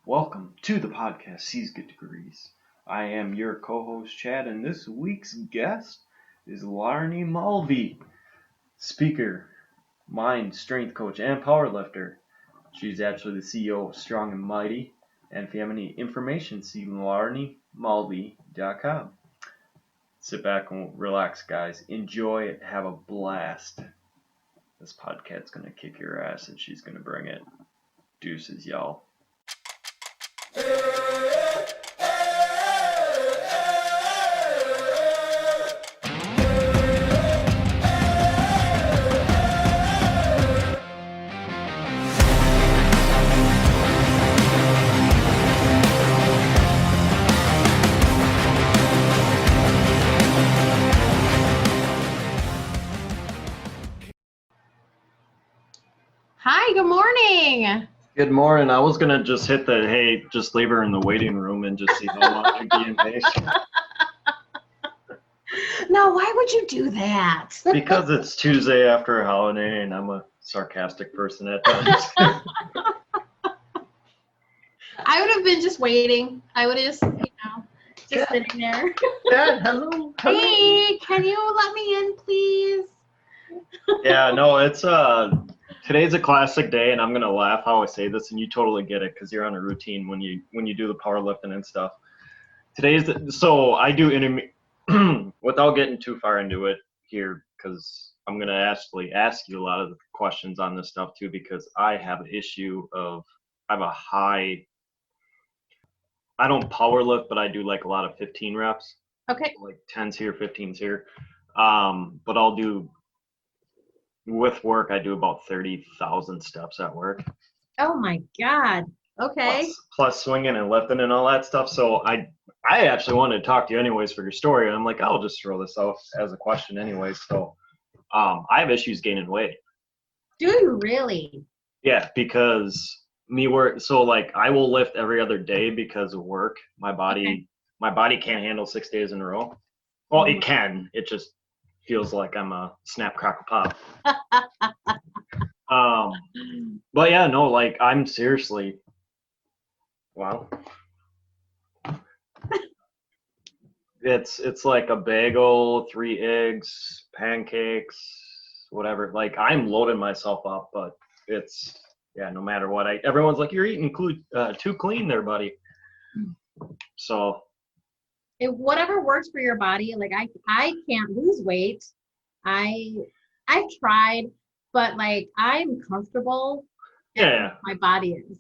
Welcome to the podcast C's Good Degrees. I am your co-host Chad, and this week's guest is Laarni Mulvey, speaker, mind, strength coach, and powerlifter. She's actually the CEO of Strong and Mighty, and if you have any information, see larnymulvey.com. Sit back and relax, guys. Enjoy it. Have a blast. This podcast's going to kick your ass, and she's going to bring it. Deuces, y'all. Hi, good morning. Good morning. I was gonna just hit the hey, just leave her in the waiting room and just see how long you'd be impatient. No, why would you do that? Because it's Tuesday after a holiday and I'm a sarcastic person at times. I would have been just waiting. I would have just, just sitting there. Dad, hello. Hey, can you let me in, please? Yeah, no, it's today's a classic day, and I'm gonna laugh how I say this, and you totally get it because you're on a routine when you do the powerlifting and stuff. So I do without getting too far into it here, because I'm gonna actually ask you a lot of the questions on this stuff too, because I have an issue of I don't powerlift, but I do like a lot of 15 reps, Okay. like 10s here, 15s here. But I'll do with work, I do about 30,000 steps at work. Oh my God. Okay. Plus swinging and lifting and all that stuff. So I actually wanted to talk to you anyways for your story. I'm like, I'll just throw this out as a question anyways. So I have issues gaining weight. Do you really? Yeah, because I will lift every other day because of work. My body can't handle 6 days in a row. Well, it can. It just feels like I'm a snap, crackle, pop. But yeah, no, like I'm seriously, wow. It's like a bagel, 3 eggs, pancakes, whatever. Like I'm loading myself up, but it's no matter what. Everyone's like, you're eating too clean there, buddy. So Whatever works for your body. Like I can't lose weight. I've tried, but like I'm comfortable. yeah. My body is.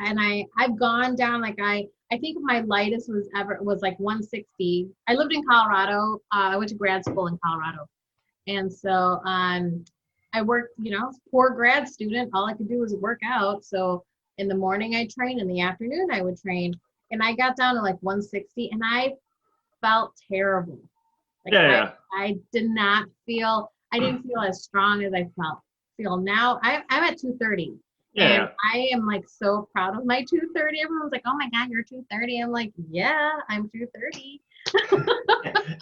And I've gone down, like I think my lightest was like 160. I lived in Colorado. I went to grad school in Colorado. And so I worked, poor grad student, all I could do was work out. So in the morning I trained, in the afternoon I would train. And I got down to like 160 and I felt terrible. Like I didn't feel as strong as I feel now. I'm at 230. Yeah. And I am like so proud of my 230. Everyone's like, oh my God, you're 230. I'm like, yeah, I'm 230.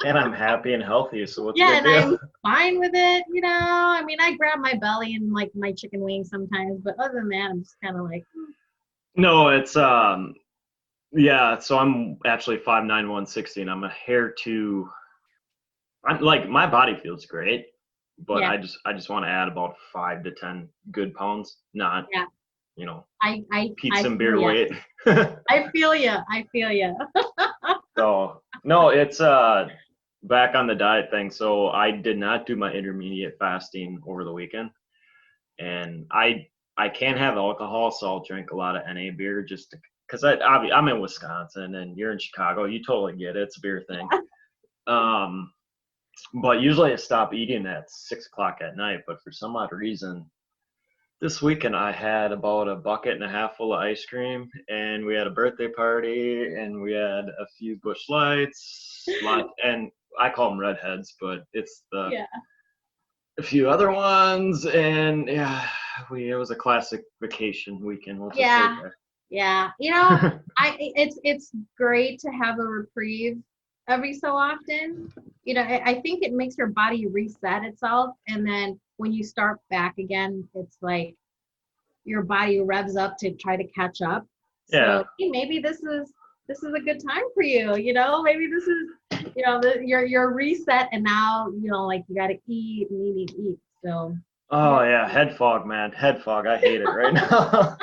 And I'm happy and healthy. So what's and I'm fine with it. I mean, I grab my belly and like my chicken wings sometimes, but other than that, I'm just kind of like. No, it's, yeah. So I'm actually 5'9", 160, and I'm a hair too. I'm like, my body feels great. But I just want to add about 5 to 10 good pounds, not, pizza and beer weight. I feel you. So, no, it's back on the diet thing. So I did not do my intermediate fasting over the weekend. And I can't have alcohol, so I'll drink a lot of NA beer just because I'm in Wisconsin and you're in Chicago. You totally get it. It's a beer thing. But usually I stop eating at 6 o'clock at night. But for some odd reason, this weekend I had about a bucket and a half full of ice cream, and we had a birthday party, and we had a few Busch Lights, and I call them redheads, but it's a few other ones, and it was a classic vacation weekend. We'll just say that. Yeah, it's great to have a reprieve every so often. I think it makes your body reset itself, and then when you start back again, it's like your body revs up to try to catch up. Yeah. So hey, maybe this is a good time for you. Maybe this is your reset, and now like you got to eat and eat. So Oh yeah, head fog, man. Head fog. I hate it right now.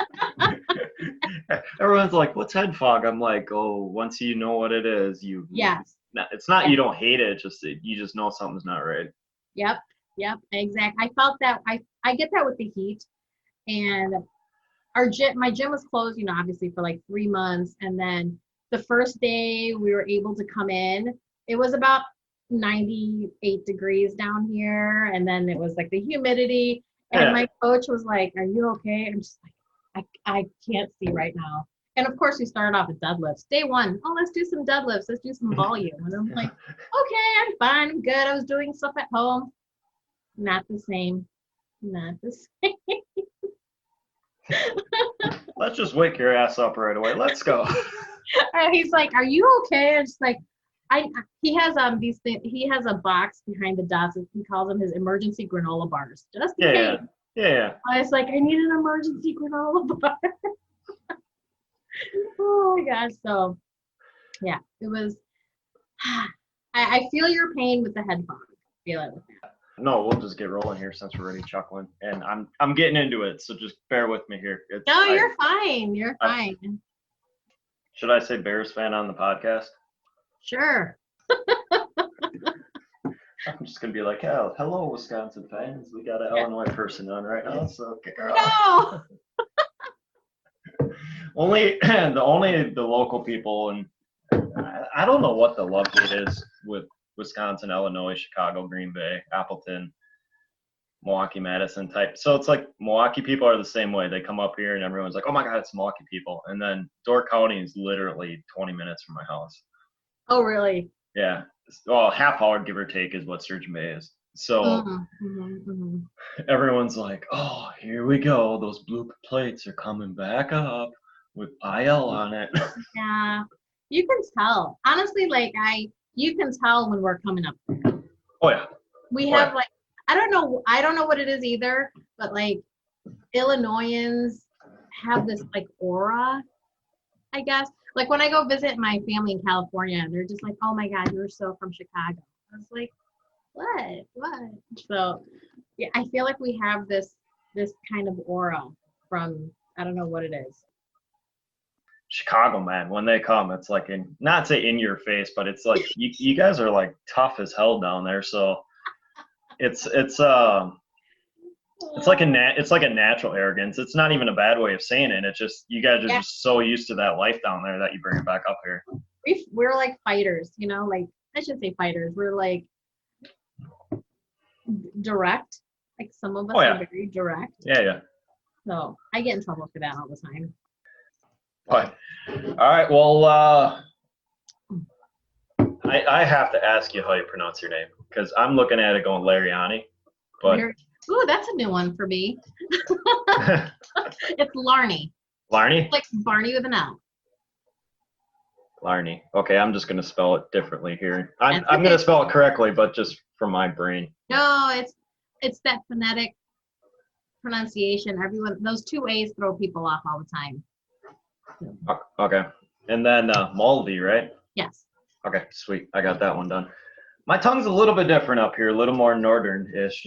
Everyone's like, "What's head fog?" I'm like, "Oh, once you know what it is, yes, it's not yes. you don't hate it, just you just know something's not right." Yep, exactly. I felt that. I get that with the heat, and my gym was closed, obviously for like 3 months, and then the first day we were able to come in, it was about 98 degrees down here, and then it was like the humidity, and my coach was like, "Are you okay?" I'm just like, I can't see right now. And of course we started off with deadlifts. Day one, oh, let's do some deadlifts, let's do some volume. And I'm like, okay, I'm fine, I'm good. I was doing stuff at home. Not the same. Not the same. Let's just wake your ass up right away. Let's go. He's like, "Are you okay?" I'm just like, he has these things. He has a box behind the desk. He calls them his emergency granola bars, just in case. Yeah. I was like, I need an emergency granola bar. Oh my gosh! So, yeah, it was. I feel your pain with the head fog. Feel it with that. No, we'll just get rolling here since we're already chuckling, and I'm getting into it. So just bear with me here. You're fine. You're fine. Should I say Bears fan on the podcast? Sure. I'm just gonna be like, "Oh, hello, Wisconsin fans. We got an Illinois person on right now, so kick her off." No. only the local people, and I don't know what the love hate is with Wisconsin, Illinois, Chicago, Green Bay, Appleton, Milwaukee, Madison type. So it's like Milwaukee people are the same way. They come up here and everyone's like, "Oh my God, it's Milwaukee people." And then Door County is literally 20 minutes from my house. Oh, really? Yeah. Well, half hour, give or take, is what Sturgeon Bay is. So everyone's like, "Oh, here we go. Those blue plates are coming back up with IL on it." Yeah. You can tell. Honestly, you can tell when we're coming up. Oh yeah. We have like, I don't know what it is either, but like Illinoisans have this like aura, I guess. Like when I go visit my family in California, they're just like, "Oh my God, you're so from Chicago." I was like, what? So yeah, I feel like we have this kind of aura from, I don't know what it is. Chicago, man, when they come, it's like not say in your face, but it's like you guys are like tough as hell down there. So it's like a natural arrogance. It's not even a bad way of saying it. It's just you guys are just so used to that life down there that you bring it back up here. We're like fighters, like I should say fighters. We're like direct. Like some of us are very direct. Yeah. So I get in trouble for that all the time. But all right, well, I have to ask you how you pronounce your name because I'm looking at it going Laarni, but ooh, that's a new one for me. It's Larney. Larney? Like Barney with an L. Larney. Okay, I'm just gonna spell it differently here. I'm gonna spell it correctly, but just from my brain. No, it's that phonetic pronunciation. Those two A's throw people off all the time. Okay, and then Mulvey, right? Yes. Okay, sweet. I got that one done. My tongue's a little bit different up here, a little more northern-ish,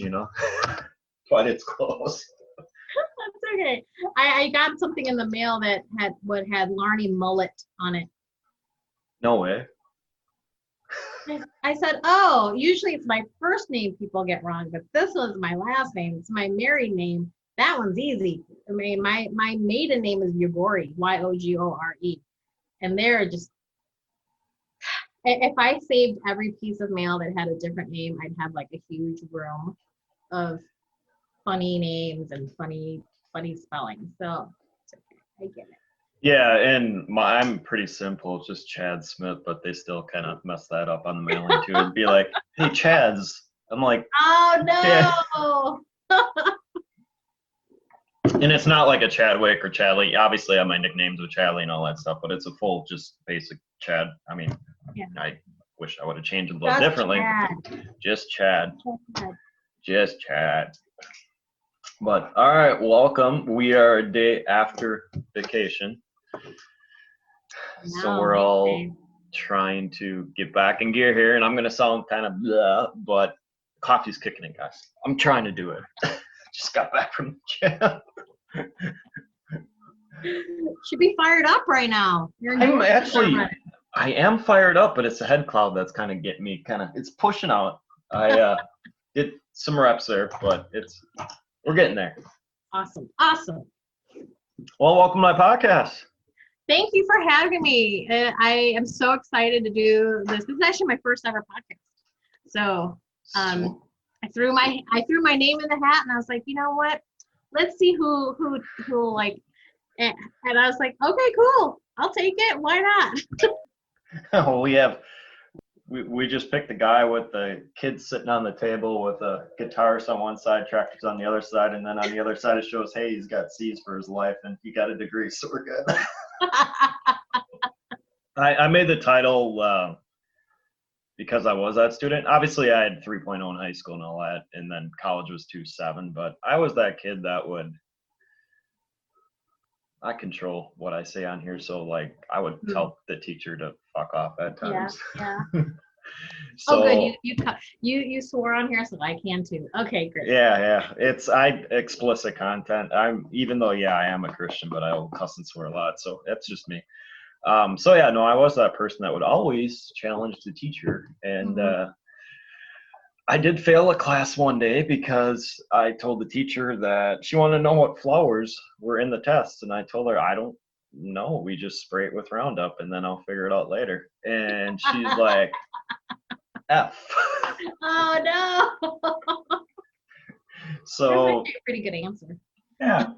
but it's close. That's okay. I got something in the mail that had Laarni Mullet on it. No way. I said, "Oh, usually it's my first name people get wrong, but this was my last name. It's my married name. That one's easy. I mean, my maiden name is Yogore, Yogore, and they're just. If I saved every piece of mail that had a different name, I'd have like a huge room of funny names and funny spelling. So it's okay. I get it. Yeah, and I'm pretty simple, just Chad Smith, but they still kind of mess that up on the mailing too. It'd be like, "Hey, Chads." I'm like, "Oh no." Yeah. And it's not like a Chadwick or Chadley. Obviously, I have my nicknames with Chadley and all that stuff, but it's a full, just basic Chad. I mean, I wish I would have changed it a little differently. Just Chad. Just Chad. But all right, welcome. We are a day after vacation. So we're all trying to get back in gear here, and I'm gonna sound kind of blah, but coffee's kicking in, guys. I'm trying to do it. Just got back from the gym. Should be fired up right now. I am fired up, but it's a head cloud that's kind of getting me it's pushing out. I did some reps there, but we're getting there. Awesome. Well, welcome to my podcast. Thank you for having me. I am so excited to do this. This is actually my first ever podcast. So I threw my name in the hat, and I was like, you know what? Let's see who like. And I was like, okay, cool. I'll take it. Why not? We just picked a guy with the kids sitting on the table with a guitarist on one side, tractors on the other side, and then on the other side it shows, hey, he's got C's for his life and he got a degree, so we're good. I made the title because I was that student. Obviously, I had 3.0 in high school and all that, and then college was 2.7, but I was that kid that I control what I say on here, so like I would tell the teacher to fuck off at times. Yeah. So, oh, good. You swore on here, so I can too. Okay, great. Yeah. It's explicit content. Even though I am a Christian, but I will cuss and swear a lot, so that's just me. I was that person that would always challenge the teacher, and I did fail a class one day because I told the teacher that she wanted to know what flowers were in the test. And I told her, I don't know. We just spray it with Roundup and then I'll figure it out later. And she's like, F. Oh, no. So that's a pretty good answer. Yeah.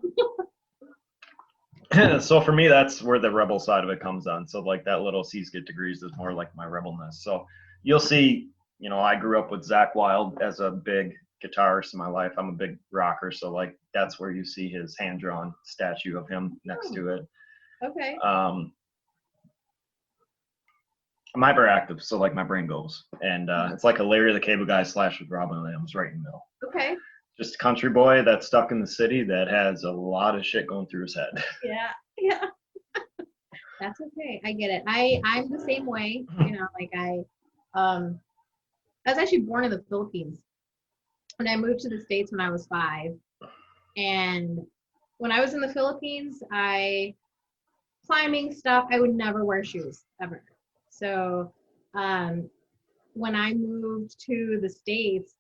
So for me, that's where the rebel side of it comes on. So like that little C's get degrees is more like my rebelness. So you'll see, I grew up with Zakk Wylde as a big guitarist in my life. I'm a big rocker, so like that's where you see his hand-drawn statue of him next to it. Okay. I'm hyperactive, so like my brain goes, and it's like a Larry the Cable Guy / with Robin Williams right in the middle. Okay. Just a country boy that's stuck in the city that has a lot of shit going through his head. Yeah. That's okay. I get it. I'm the same way. I was actually born in the Philippines, and I moved to the States when I was 5. And when I was in the Philippines, climbing stuff, I would never wear shoes ever. So when I moved to the States,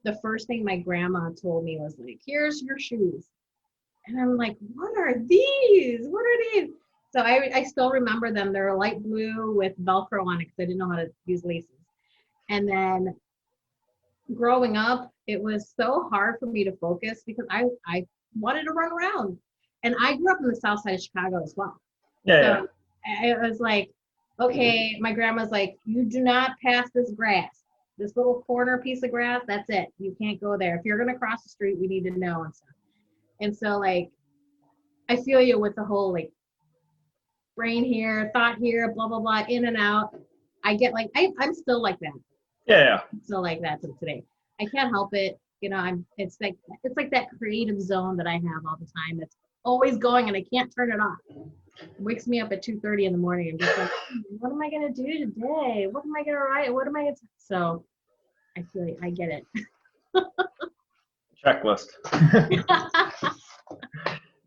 the first thing my grandma told me was like, here's your shoes. And I'm like, what are these? So I still remember them. They're light blue with Velcro on it because I didn't know how to use laces. And then growing up, it was so hard for me to focus because I wanted to run around. And I grew up in the south side of Chicago as well. So it was like, okay, my grandma's like, you do not pass this grass. This little corner piece of grass, that's it. You can't go there. If you're going to cross the street, we need to know and stuff. And so, like, I feel you with the whole, like, brain here, thought here, blah, blah, blah, in and out. I get, like, I'm still like that. Yeah. I'm still like that to today. I can't help it. It's like that creative zone that I have all the time that's always going and I can't turn it off. It wakes me up at 2:30 in the morning and just like, what am I going to do today? What am I going to write? What am I going to... So I feel like I get it. Checklist.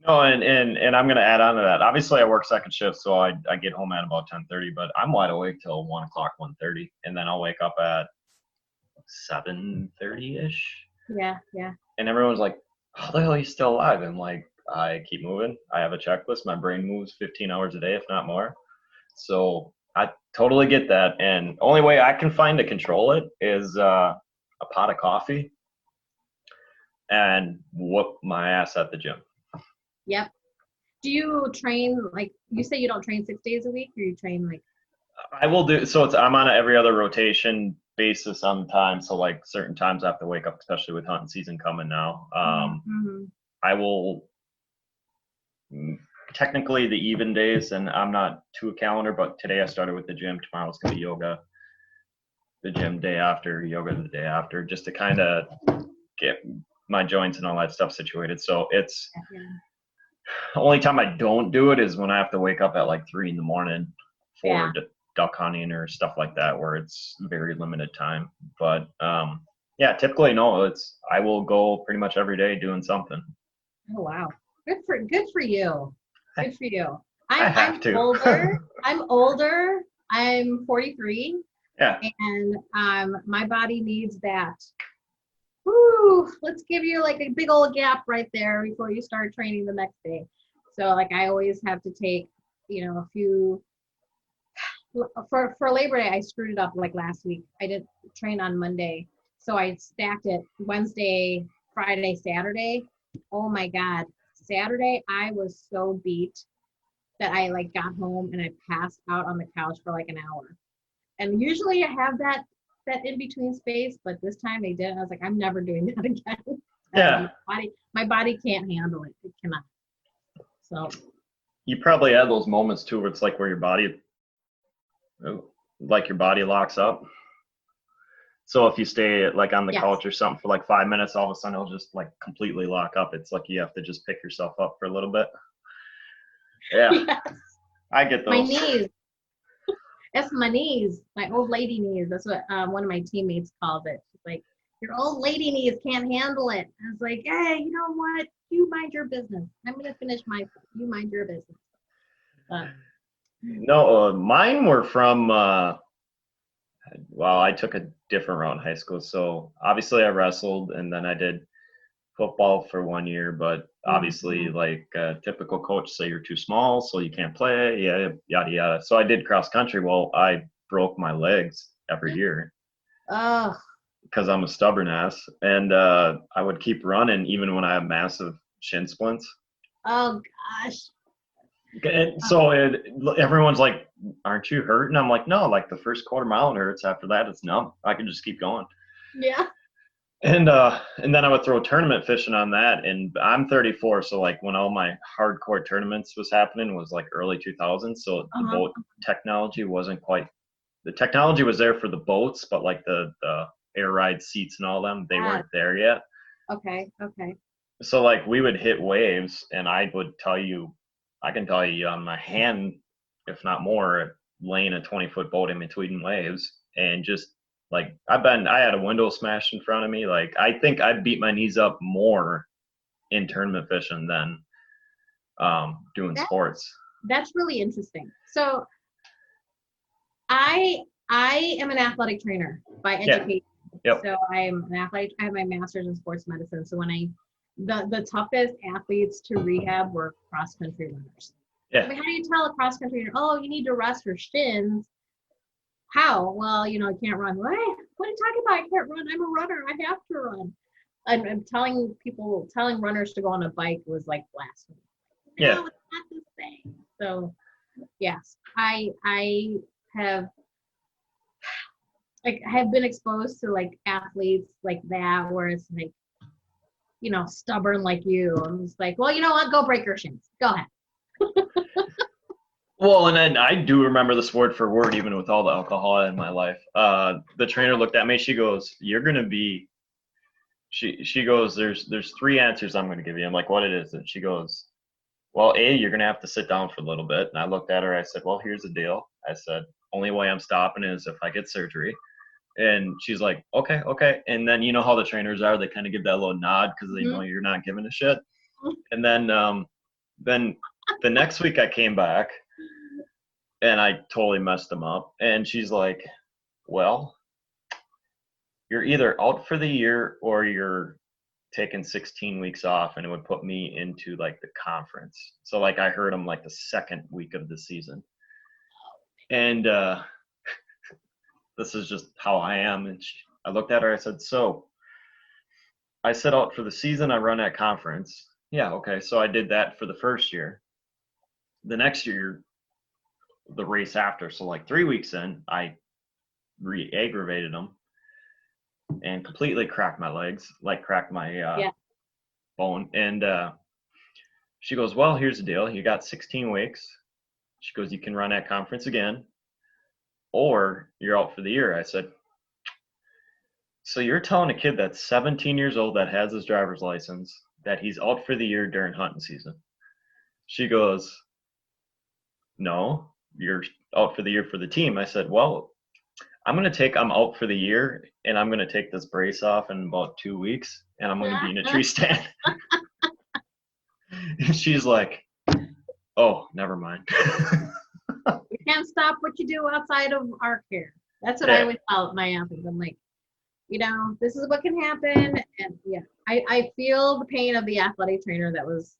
No, and I'm going to add on to that. Obviously, I work second shift, so I get home at about 10:30, but I'm wide awake till 1 o'clock, 1:30, and then I'll wake up at 7:30-ish. Yeah. And everyone's like, how the hell are you still alive? I'm like, I keep moving. I have a checklist. My brain moves 15 hours a day, if not more. So I totally get that. And only way I can find to control it is a pot of coffee and whoop my ass at the gym. Yep. Do you train, like, you say you don't train 6 days a week, or you train like? I will do. So I'm on an every other rotation basis sometimes. So like certain times I have to wake up, especially with hunting season coming now. I will technically the even days, and I'm not to a calendar, but today I started with the gym. Tomorrow's going to be yoga. The gym day after, yoga the day after, just to kind of get my joints and all that stuff situated. So it's Only time I don't do it is when I have to wake up at like 3 in the morning Yeah. for duck hunting or stuff like that, where it's very limited time. But yeah, typically no. I will go pretty much every day doing something. Oh wow. Good for you. Good for you. I I'm have to. older. I'm older. I'm 43, Yeah. and my body needs that. Woo, let's give you like a big old gap right there before you start training the next day. So like I always have to take, a few for Labor Day. I screwed it up like last week. I didn't train on Monday. So I stacked it Wednesday, Friday, Saturday. Oh my God. Saturday I was so beat that I like got home and I passed out on the couch for like an hour. And usually I have that in between space, but this time they didn't. I was like, I'm never doing that again. Yeah. My body can't handle it. It cannot. So You probably had those moments too where it's like where your body locks up. So if you stay like on the yes. couch or something for like 5 minutes, all of a sudden it'll just like completely lock up. It's like you have to just pick yourself up for a little bit. Yeah. Yes. I get those. My knees. That's my knees. My old lady knees. That's what one of my teammates calls it. She's like, your old lady knees can't handle it. I was like, hey, you know what? You mind your business. I'm going to finish you mind your business. No, mine were from, I took a different route in high school. So obviously I wrestled and then I did football for 1 year, but obviously like a typical coach say you're too small, so you can't play, yada, yada. So I did cross country. Well, I broke my legs every year because I'm a stubborn ass. And I would keep running even when I have massive shin splints. Oh, gosh. And so everyone's like, aren't you hurt? And I'm like, no, like the first quarter mile it hurts. After that, it's numb. I can just keep going. Yeah. And then I would throw tournament fishing on that. And I'm 34, so like when all my hardcore tournaments was happening was like early 2000s. So the boat technology wasn't quite. The technology was there for the boats, but like the air ride seats and all them, they weren't there yet. Okay. So like we would hit waves, and I can tell you on my hand, if not more, laying a 20-foot boat in between waves, and just like I had a window smashed in front of me. Like I think I beat my knees up more in tournament fishing than doing sports. That's really interesting. So I am an athletic trainer by education. Yeah. Yep. So I'm an athlete. I have my master's in sports medicine. So when the toughest athletes to rehab were cross country runners. Yeah. I mean, how do you tell a cross country runner, oh, you need to rest your shins? How? Well, I can't run. What are you talking about? I can't run. I'm a runner. I have to run. I'm telling runners to go on a bike was like blasphemy. Yeah. No, it's not the same. So, yes, I have been exposed to like athletes like that, where it's like, stubborn like you. I'm just like, well, you know what? Go break your shins. Go ahead. Well, and then I do remember this word for word, even with all the alcohol in my life. The trainer looked at me. She goes, "You're gonna be." She goes, "There's 3 answers I'm gonna give you." I'm like, "What it is?" And she goes, "Well, A, you're gonna have to sit down for a little bit." And I looked at her. I said, "Well, here's the deal." I said, "Only way I'm stopping is if I get surgery." And she's like, "Okay." And then you know how the trainers are; they kind of give that little nod because they know you're not giving a shit. And then the next week I came back. And I totally messed them up. And she's like, well, you're either out for the year or you're taking 16 weeks off. And it would put me into like the conference. So like I heard them like the second week of the season. And this is just how I am. And I looked at her, I said, so I set out for the season, I run at conference. Yeah, okay. So I did that for the first year. The next year, the race after, so like 3 weeks in, I re-aggravated them and completely cracked my legs, like cracked my bone. And she goes, well, here's the deal. You got 16 weeks. She goes, you can run at conference again, or you're out for the year. I said, so you're telling a kid that's 17 years old that has his driver's license that he's out for the year during hunting season? She goes, no, you're out for the year for the team. I said, well, I'm out for the year, and I'm going to take this brace off in about 2 weeks, and I'm going to be in a tree stand. And she's like, oh, never mind. You can't stop what you do outside of our care. That's what Yeah. I always tell my athletes. I'm like, this is what can happen. And yeah, I feel the pain of the athletic trainer that was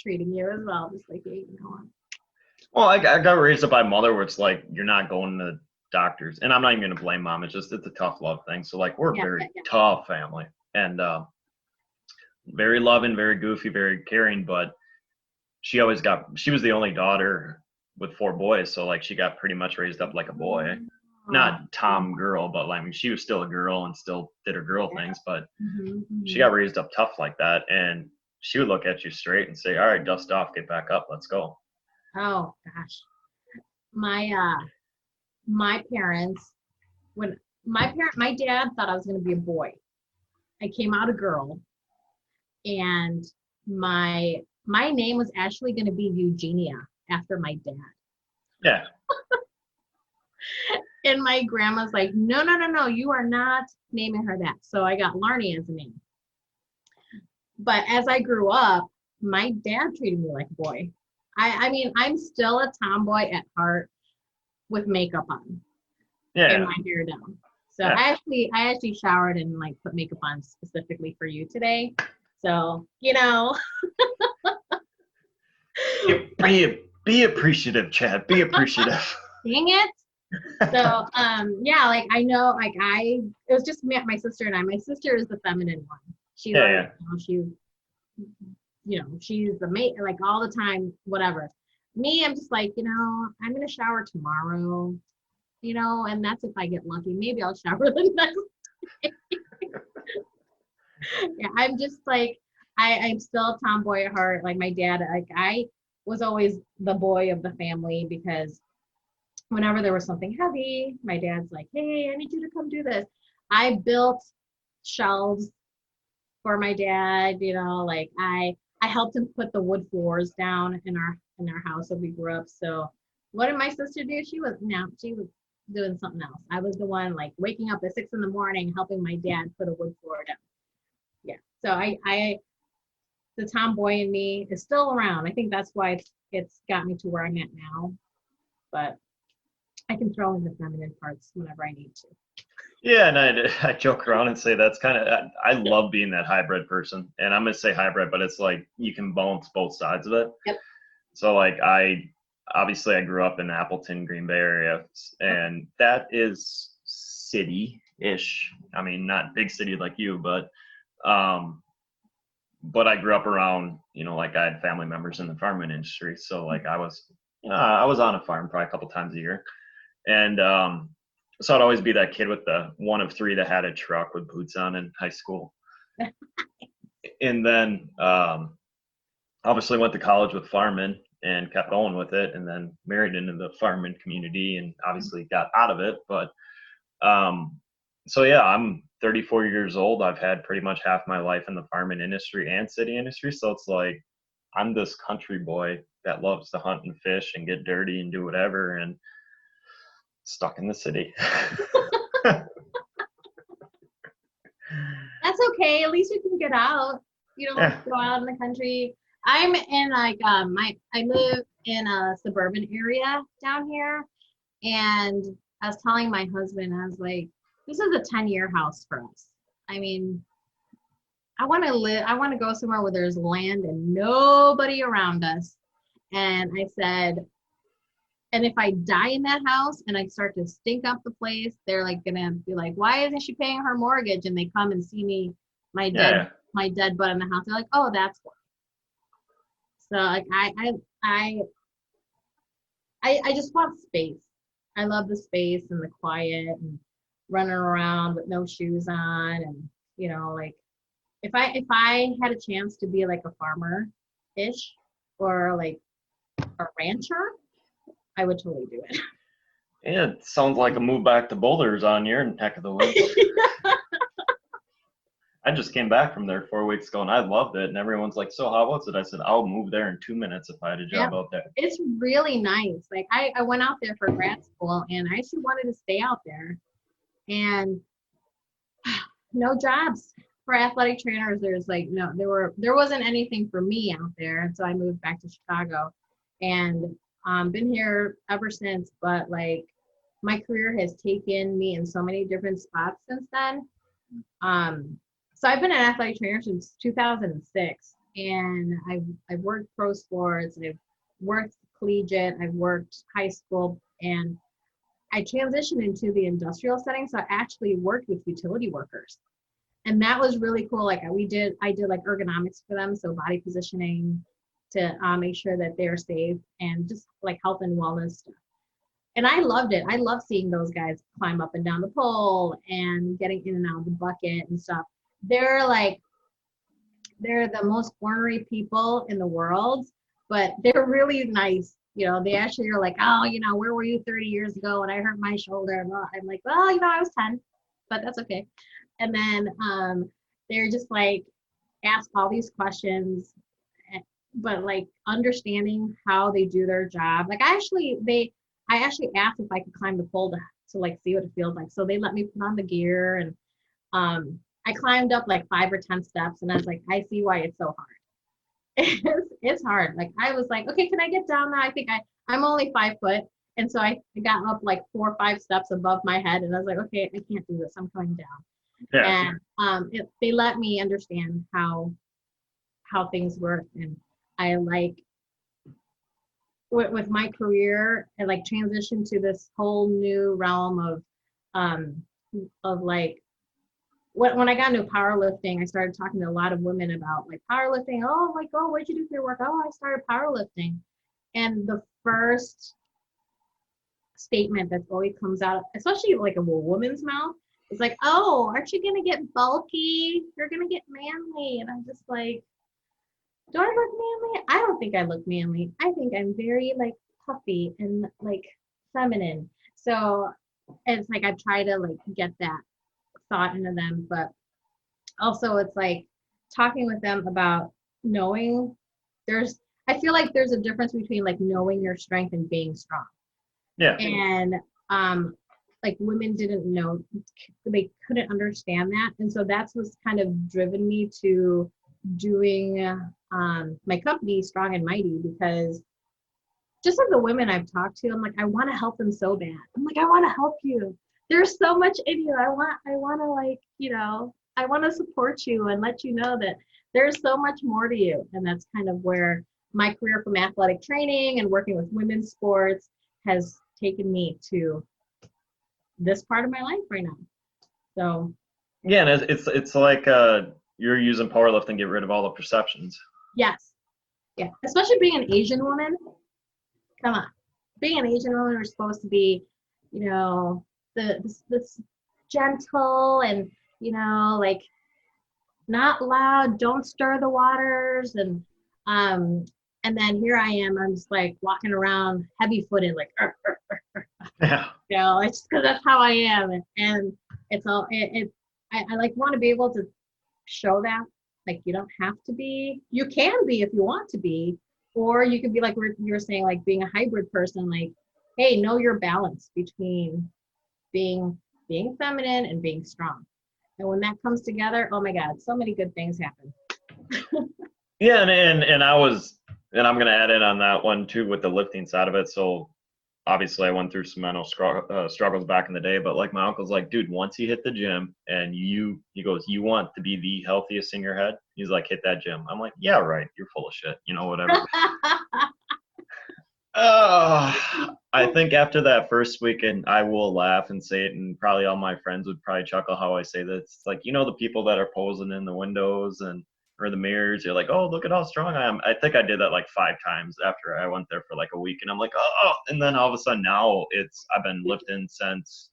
treating you as well. Just like, hey, Well, I got raised up by a mother where it's like, you're not going to doctors. And I'm not even going to blame mom. It's a tough love thing. So, like, we're a very tough family. And very loving, very goofy, very caring. But she was the only daughter with 4 boys. So, like, she got pretty much raised up like a boy. Not Tom girl, but I mean, she was still a girl and still did her girl things. But she got raised up tough like that. And she would look at you straight and say, all right, dust off, get back up, let's go. Oh gosh, my parents, my dad thought I was going to be a boy. I came out a girl, and my name was actually going to be Eugenia after my dad. Yeah. And my grandma's like, no, you are not naming her that. So I got Larney as a name. But as I grew up, my dad treated me like a boy. I mean, I'm still a tomboy at heart with makeup on and my hair down. So I actually showered and like put makeup on specifically for you today. So, Be appreciative, Chad. Be appreciative. Dang it. So, like I know, like it was just me, my sister and I. My sister is the feminine one. She's she's the mate, like all the time, whatever. Me, I'm just like, I'm gonna shower tomorrow, and that's if I get lucky. Maybe I'll shower the next day. Yeah, I'm just like, I'm still a tomboy at heart. Like my dad, like I was always the boy of the family because whenever there was something heavy, my dad's like, hey, I need you to come do this. I built shelves for my dad, like I helped him put the wood floors down in our house that we grew up. So what did my sister do? She was doing something else. I was the one like waking up at 6 a.m, helping my dad put a wood floor down. Yeah. So the tomboy in me is still around. I think that's why it's got me to where I'm at now. But I can throw in the feminine parts whenever I need to. Yeah, and I joke around and say that's kind of, I love being that hybrid person. And I'm going to say hybrid, but it's like you can balance both sides of it. Yep. So like I grew up in Appleton, Green Bay area, and that is city-ish. I mean, not big city like you, but I grew up around, like I had family members in the farming industry. So like I was on a farm probably a couple times a year. And so I'd always be that kid with the one of 3 that had a truck with boots on in high school. And then obviously went to college with farming and kept going with it, and then married into the farming community and obviously got out of it. But so yeah, I'm 34 years old. I've had pretty much half my life in the farming industry and city industry. So it's like I'm this country boy that loves to hunt and fish and get dirty and do whatever, and stuck in the city. That's okay. At least you can get out. You don't have to go out in the country. I'm in like I live in a suburban area down here, and I was telling my husband, I was like, this is a 10-year house for us. I mean, I want to go somewhere where there's land and nobody around us. And I said, and if I die in that house and I start to stink up the place, they're like gonna be like, why isn't she paying her mortgage? And they come and see me, my dead butt in the house. They're like, oh, that's why. So like I just want space. I love the space and the quiet and running around with no shoes on, and like if I had a chance to be like a farmer-ish or like a rancher, I would totally do it. Yeah, it sounds like a move back to Boulders on your neck of the woods. I just came back from there 4 weeks ago and I loved it. And everyone's like, so how was it? I said, I'll move there in 2 minutes if I had a Yeah, job out there. it's really nice. Like I went out there for grad school and I actually wanted to stay out there. And no jobs for athletic trainers. There's like no, there wasn't anything for me out there. And so I moved back to Chicago and been here ever since. But like my career has taken me in so many different spots since then. So I've been an athletic trainer since 2006, and I've worked pro sports, I've worked collegiate, I've worked high school, and I transitioned into the industrial setting. So I actually worked with utility workers, and that was really cool. Like I did like ergonomics for them, so body positioning to make sure that they're safe and just like health and wellness stuff. And I loved it. I love seeing those guys climb up and down the pole and getting in and out of the bucket and stuff. They're like, they're the most ornery people in the world, but they're really nice. You know, they actually are like, oh, you know, where were you 30 years ago when I hurt my shoulder? And I'm like, well, you know, I was 10, but that's okay. And then they're just like, ask all these questions, but like understanding how they do their job. Like I actually asked if I could climb the pole to like see what it feels like. So they let me put on the gear and I climbed up like 5 or 10 steps and I was like, I see why it's so hard. It's hard. Like I was like, okay, can I get down now? I'm only 5 foot. And so I got up like 4 or 5 steps above my head and I was like, okay, I can't do this. I'm coming down. Yeah. And they let me understand how things work. And I like with my career and like transition to this whole new realm of like when I got into powerlifting, I started talking to a lot of women about like powerlifting. Oh, like, oh, what'd you do for your work? Oh, I started powerlifting. And the first statement that always comes out, especially like a woman's mouth, is like, oh, aren't you gonna get bulky? You're gonna get manly. And I'm just like, do I look manly? I don't think I look manly. I think I'm very like puffy and like feminine. So it's like I try to like get that thought into them, but also it's like talking with them about knowing I feel like there's a difference between like knowing your strength and being strong. Yeah. And like women didn't know, they couldn't understand that. And so that's what's kind of driven me to doing my company Strong and Mighty, because just like the women I've talked to, I'm like, I want to help them so bad. I'm like, I want to help you. There's so much in you. I want to like, you know, I want to support you and let you know that there's so much more to you. And that's kind of where my career from athletic training and working with women's sports has taken me to this part of my life right now. So yeah, and it's like you're using powerlifting to get rid of all the perceptions. yes, yeah, especially being an Asian woman. Come on, being an Asian woman, we're supposed to be, you know, this gentle and, you know, like not loud, don't stir the waters, and then here I am, I'm just like walking around heavy footed, like Yeah. you know, it's just because that's how I am, and it's all I like want to be able to show that like you don't have to be, you can be if you want to be, or you could be like you were saying, like being a hybrid person, like, hey, know your balance between being feminine and being strong. And when that comes together, oh my God, so many good things happen. Yeah, and I'm gonna add in on that one too with the lifting side of it. So obviously I went through some mental struggles back in the day, but like my uncle's like, dude, once you hit the gym and he goes, you want to be the healthiest in your head? He's like, hit that gym. I'm like, yeah, right. You're full of shit. You know, whatever. I think after that first weekend, I will laugh and say it, and probably all my friends would probably chuckle how I say this. It's like, you know, the people that are posing in the windows and or the mirrors, you're like, oh, look at how strong I am. I think I did that like 5 times after I went there for like a week, and I'm like, oh, and then all of a sudden now I've been lifting since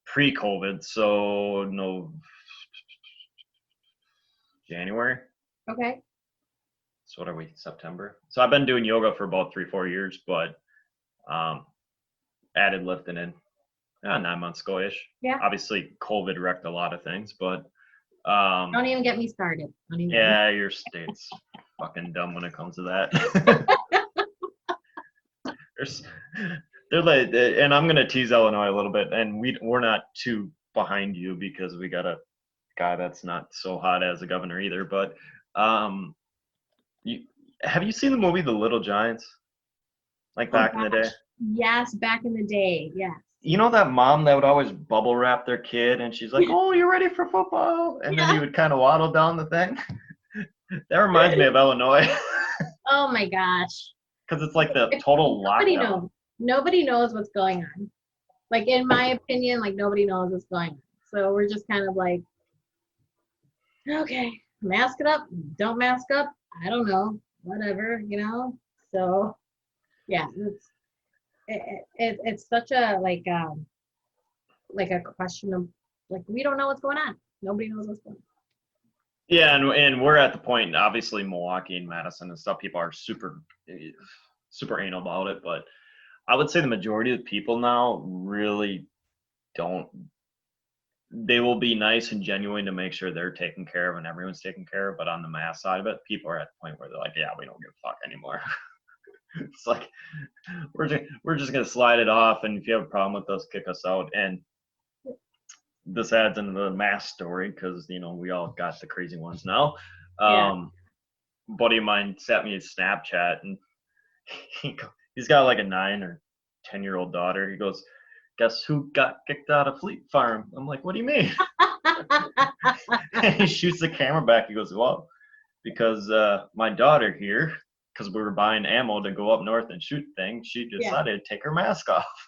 pre-COVID, so no, January. Okay. So what are we, September? So I've been doing yoga for about 3-4 years, but added lifting in. 9 months ago-ish. Yeah. Obviously, COVID wrecked a lot of things, but Don't even get me started. yeah, your state's fucking dumb when it comes to that. There's, they're like, and I'm gonna tease Illinois a little bit, and we're not too behind you because we got a guy that's not so hot as a governor either. But you have you seen the movie The Little Giants? Like Oh back in the day? gosh. Yes, back in the day. Yes. You know that mom that would always bubble wrap their kid and she's like, "Oh, you're ready for football?" And then he Yeah. would kind of waddle down the thing. That reminds me of Illinois Oh my gosh. because it's like the total Nobody lockdown. knows. Nobody knows what's going on. Like in my opinion, like nobody knows what's going on. So we're just kind of like, okay, mask it up, don't mask up. I don't know, whatever, So yeah, it's such a like a question of like we don't know what's going on. Nobody knows what's going on. Yeah, and we're at the point, obviously Milwaukee and Madison and stuff, people are super anal about it, but I would say the majority of the people now really don't. They will be nice and genuine to make sure they're taken care of and everyone's taken care of, but on the mass side of it, people are at the point where they're like, yeah, we don't give a fuck anymore. It's like we're just gonna slide it off, and if you have a problem with us, kick us out. And this adds into the mass story because we all got the crazy ones now. Yeah. Buddy of mine sent me a Snapchat, and he's got like a 9 or 10-year-old daughter. He goes, "Guess who got kicked out of Fleet Farm?" I'm like, "What do you mean?" And he shoots the camera back. He goes, "Well, because my daughter here, because we were buying ammo to go up north and shoot things, she decided to take her mask off."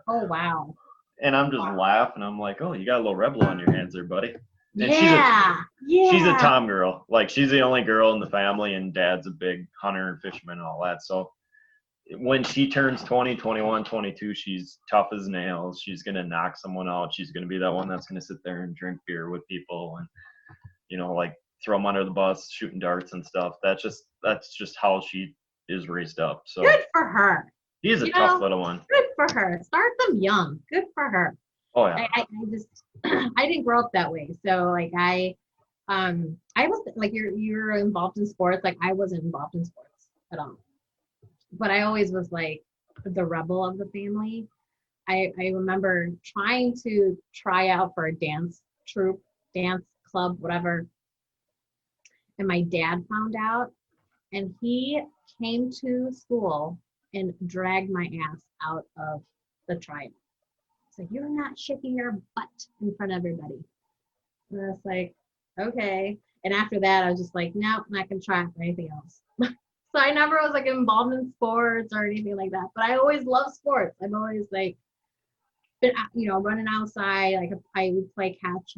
Oh wow. And I'm just laughing. I'm like, "Oh, you got a little rebel on your hands there, buddy." And Yeah. she's a Tom girl. Like, she's the only girl in the family, and dad's a big hunter and fisherman and all that. So when she turns 20, 21, 22, she's tough as nails. She's going to knock someone out. She's going to be that one that's going to sit there and drink beer with people and, like throw them under the bus, shooting darts and stuff. That's just how she is raised up. So good for her. She's a tough little one. Good for her. Start them young. Good for her. Oh yeah. I just I didn't grow up that way. So like I was like you're involved in sports. Like I wasn't involved in sports at all. But I always was like the rebel of the family. I remember trying to try out for a dance troupe, dance club, whatever. And my dad found out and he came to school and dragged my ass out of the tryout. Like, you're not shaking your butt in front of everybody. And I was like, okay. And after that, I was just like, nope, I'm not going to try for anything else. So I never was like involved in sports or anything like that. But I always loved sports. I've always like been, running outside. Like I would play catch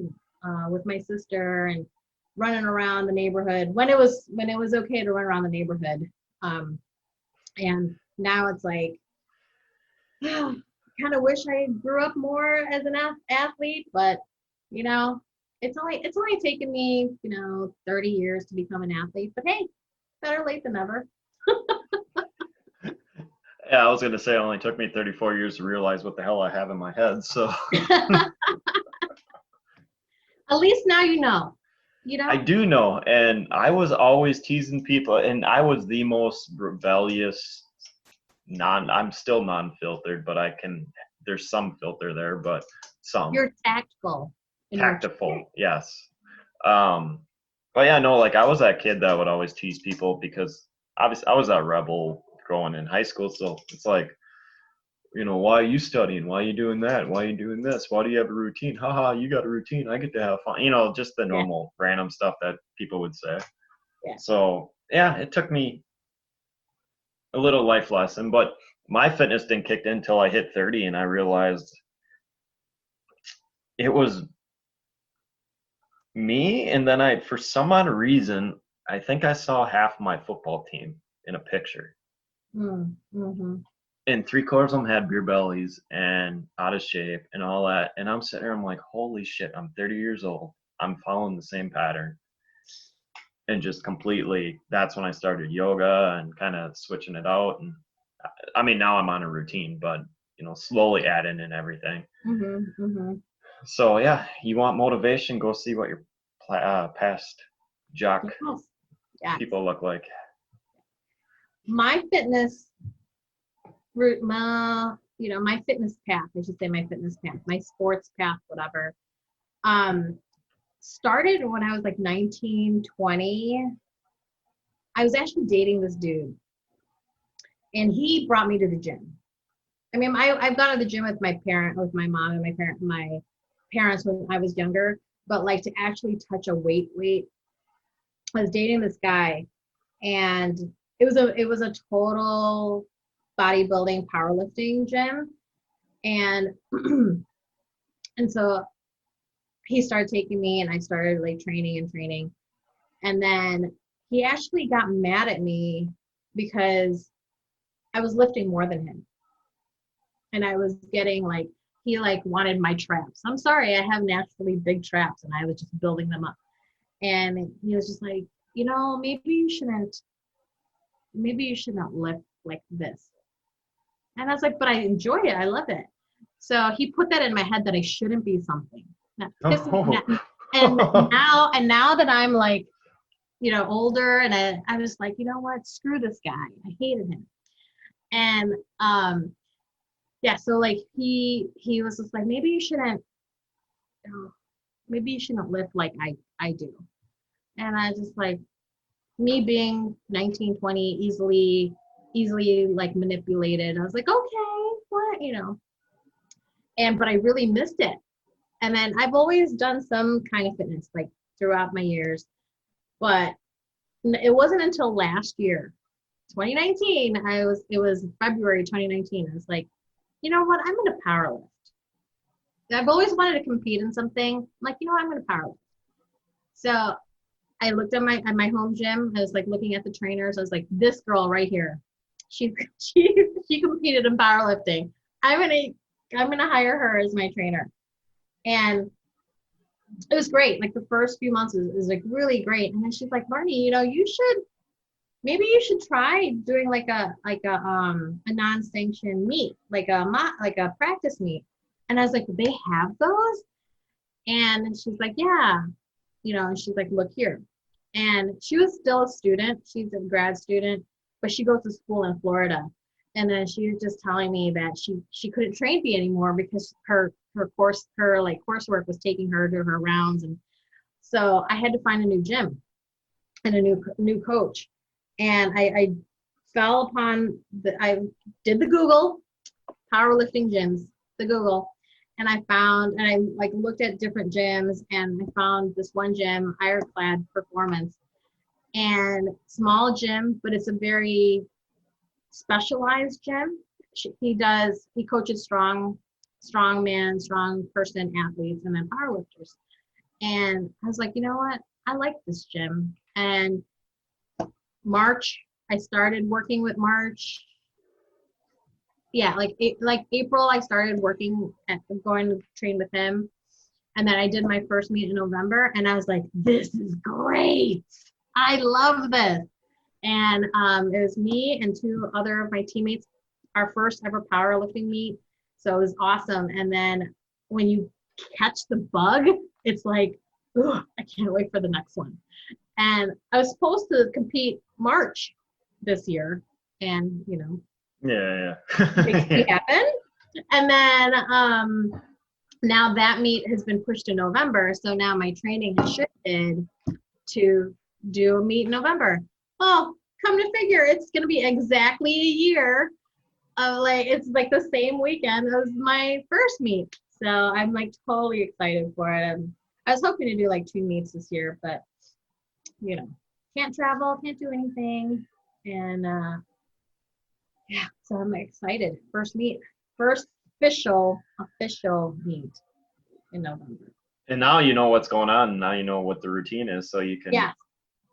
with my sister and running around the neighborhood when it was okay to run around the neighborhood. And now it's like, kind of wish I grew up more as an athlete, but it's only taken me 30 years to become an athlete. But hey, better late than never. Yeah, I was gonna say it only took me 34 years to realize what the hell I have in my head. So at least now you know. I do know, and I was always teasing people, and I was the most rebellious. I'm still non-filtered, but there's some filter there, but some. You're tactful. Tactful, yes. But yeah, no, like I was that kid that would always tease people because obviously I was that rebel growing in high school. So it's like, why are you studying? Why are you doing that? Why are you doing this? Why do you have a routine? Haha, you got a routine. I get to have fun. Just the normal random stuff that people would say. Yeah. So yeah, it took me a little life lesson, but my fitness didn't kick in until I hit 30 and I realized it was me. And then for some odd reason, I think I saw half my football team in a picture. Mm-hmm. And 3/4 of them had beer bellies and out of shape and all that. And I'm sitting there, I'm like, holy shit, I'm 30 years old. I'm following the same pattern. And just completely, that's when I started yoga and kind of switching it out. And I mean, now I'm on a routine, but slowly adding in everything. Mm-hmm, mm-hmm. So yeah, you want motivation, go see what your past jock Yes. Yes. people look like. My fitness route, my fitness path, I should say my fitness path, my sports path, whatever, started when I was like 19, 20. I was actually dating this dude, and he brought me to the gym. I mean, I've gone to the gym with with my mom and my parents when I was younger, but like to actually touch a weight. I was dating this guy, and it was a total bodybuilding powerlifting gym, and and so he started taking me, and I started like training, and then he actually got mad at me because I was lifting more than him, and I was getting like, he like wanted my traps. I'm sorry, I have naturally big traps, and I was just building them up. And he was just like, maybe you shouldn't lift like this. And I was like, but I enjoy it. I love it. So he put that in my head that I shouldn't be something. And now that I'm like, older, and I was like, you know what? Screw this guy. I hated him. And yeah, so like he was just like, maybe you shouldn't lift like I do. And I was just like, me being 19, 20, easily like manipulated. I was like, okay, what, but I really missed it. And then I've always done some kind of fitness like throughout my years, but it wasn't until last year, 2019, it was February 2019. I was like, you know what? I'm going to powerlift. I've always wanted to compete in something. I'm like, you know what? I'm going to powerlift. So I looked at my home gym. I was like looking at the trainers. I was like, this girl right here, she competed in powerlifting. I'm gonna hire her as my trainer. And it was great. Like the first few months is like really great. And then she's like, Laarni, maybe you should try doing like a non-sanctioned meet, like a practice meet. And I was like, they have those? And she's like, yeah. And she's like, look here. And she was still a student. She's a grad student, but she goes to school in Florida. And then she was just telling me that she couldn't train me anymore because her coursework was taking her to her rounds. And so I had to find a new gym and a new coach. And I fell upon I did the Google, powerlifting gyms, the Google. And I like looked at different gyms, and I found this one gym, Ironclad Performance, and small gym, but it's a very specialized gym. He coaches strong man, strong person athletes, and then powerlifters. And I was like, you know what? I like this gym. And March, I started working with March. Yeah, like April, I started going to train with him. And then I did my first meet in November, and I was like, this is great. I love this. And it was me and two other of my teammates, our first ever powerlifting meet. So it was awesome. And then when you catch the bug, it's like, ugh, I can't wait for the next one. And I was supposed to compete March this year, and Yeah. it happened. And then now that meet has been pushed to November, so now my training has shifted to do a meet in November. Well, come to figure, it's gonna be exactly a year of it's like the same weekend as my first meet. So I'm like totally excited for it. And I was hoping to do like 2 meets this year, but can't travel, can't do anything. And yeah, so I'm excited. First official meet in November. And now you know what's going on. Now you know what the routine is, so you can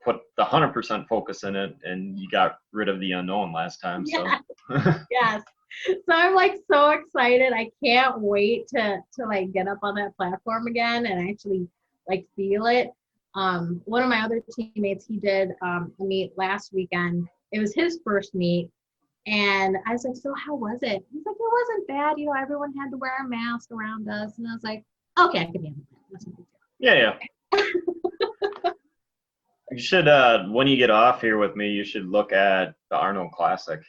put the 100% focus in it, and you got rid of the unknown last time. Yes. So Yes. So I'm like so excited. I can't wait to like get up on that platform again and actually like feel it. One of my other teammates, he did a meet last weekend. It was his first meet, And I was like, so how was it? He's like, it wasn't bad. You know, everyone had to wear a mask around us. And I was like, okay, I can handle that. That's no big Yeah. You should, when you get off here with me, you should look at the Arnold Classic.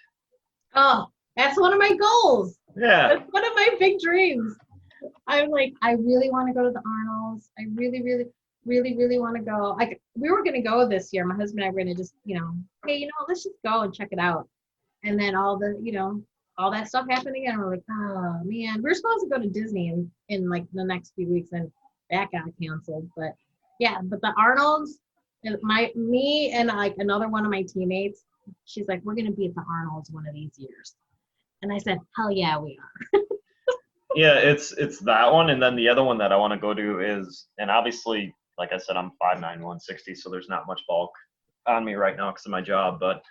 Oh, that's one of my goals. Yeah. That's one of my big dreams. I'm like, I really want to go to the Arnolds. I really, really, really, really want to go. Like, we were going to go this year. My husband and I were going to just, you know, hey, let's just go and check it out. And then all that stuff happened again. And we're like, oh man, we're supposed to go to Disney in like the next few weeks, and that got canceled. But yeah, but the Arnolds, and me and like another one of my teammates, she's like, we're going to be at the Arnolds one of these years. And I said, hell yeah, we are. Yeah, it's that one, and then the other one that I want to go to is, and obviously, like I said, I'm 5'9", 160, so there's not much bulk on me right now because of my job. But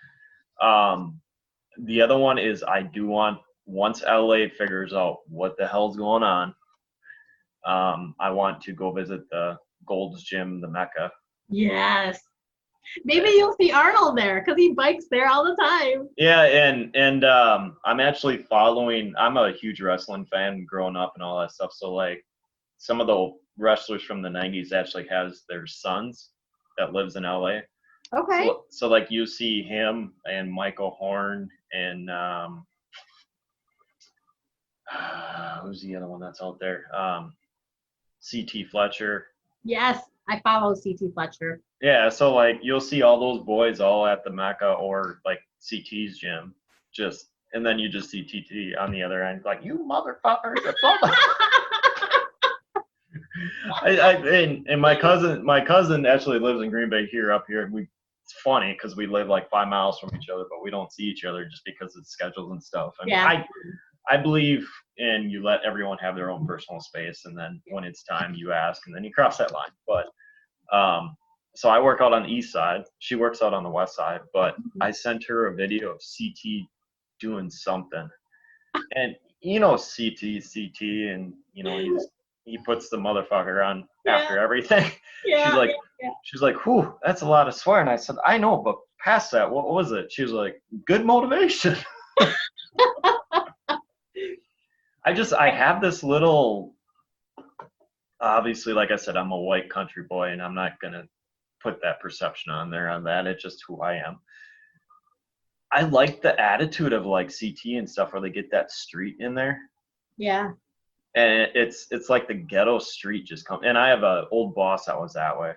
the other one is I do want, once LA figures out what the hell's going on, I want to go visit the Gold's Gym, the Mecca. Yes. Maybe you'll see Arnold there because he bikes there all the time. Yeah, and I'm actually following. I'm a huge wrestling fan growing up and all that stuff. So like, some of the wrestlers from the '90s actually has their sons that lives in LA. Okay. So like you see him and Michael Horn and who's the other one that's out there? CT Fletcher. Yes, I follow CT Fletcher. Yeah, so like you'll see all those boys all at the Mecca or like CT's gym, and then you just see TT on the other end, like, you motherfuckers. And my cousin actually lives in Green Bay up here. It's funny because we live like 5 miles from each other, but we don't see each other just because of schedules and stuff. I mean, yeah. I believe in you let everyone have their own personal space, and then when it's time you ask, and then you cross that line. But so I work out on the east side. She works out on the west side. But I sent her a video of CT doing something, and CT, and he puts the motherfucker on after everything. Yeah, she's like, whew, that's a lot of swearing. I said, I know, but past that, what was it? She was like, good motivation. I have this little, obviously, like I said, I'm a white country boy, and I'm not going to put that perception on that. It's just who I am. I like the attitude of like CT and stuff where they get that street in there. Yeah. And it's like the ghetto street just comes. And I have an old boss that was that way.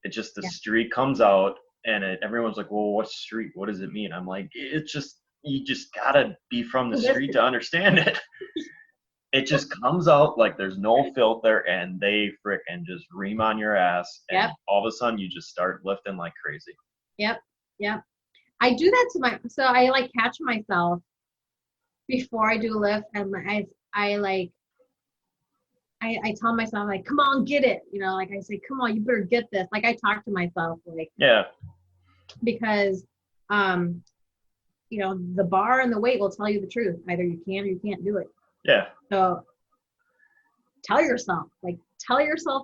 It just, the street comes out, and everyone's like, well, what street? What does it mean? I'm like, it's just, you just got to be from the street to understand it. It just comes out like there's no filter, and they frickin' just ream on your ass. And all of a sudden you just start lifting like crazy. Yep. I do that so I like catch myself before I do a lift, and I tell myself, like, come on, get it. Like I say, come on, you better get this. Like I talk to myself, like, because, the bar and the weight will tell you the truth. Either you can or you can't do it. Yeah. So tell yourself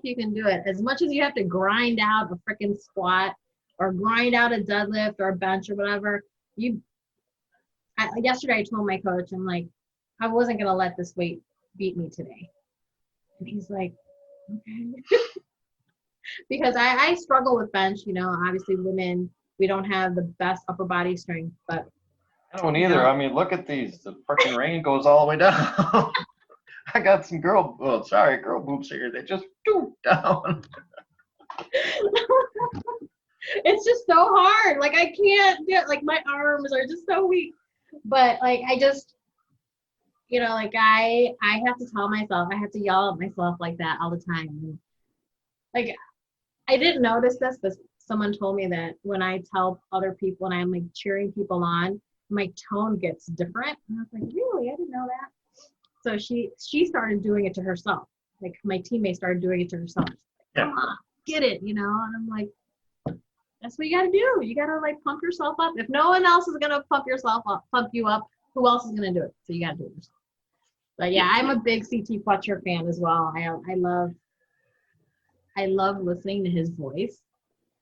you can do it. As much as you have to grind out a freaking squat or grind out a deadlift or a bench or whatever, yesterday I told my coach, I'm like, I wasn't going to let this weight beat me today. And he's like, okay. Because I struggle with bench, obviously women, we don't have the best upper body strength, but I don't either. I mean, look at these. The freaking rain goes all the way down. I got some girl boobs here. They just do down. It's just so hard. Like I can't do it. Like my arms are just so weak. But like I just, like I have to tell myself, I have to yell at myself like that all the time. And like I didn't notice this, but someone told me that when I tell other people and I'm like cheering people on, my tone gets different. And I was like, really? I didn't know that. So she started doing it to herself. Like my teammate started doing it to herself. Like, come on, get it, And I'm like, that's what you got to do. You got to like pump yourself up. If no one else is going to pump you up, who else is going to do it? So you got to do it yourself. But yeah, I'm a big CT Fletcher fan as well. I love listening to his voice.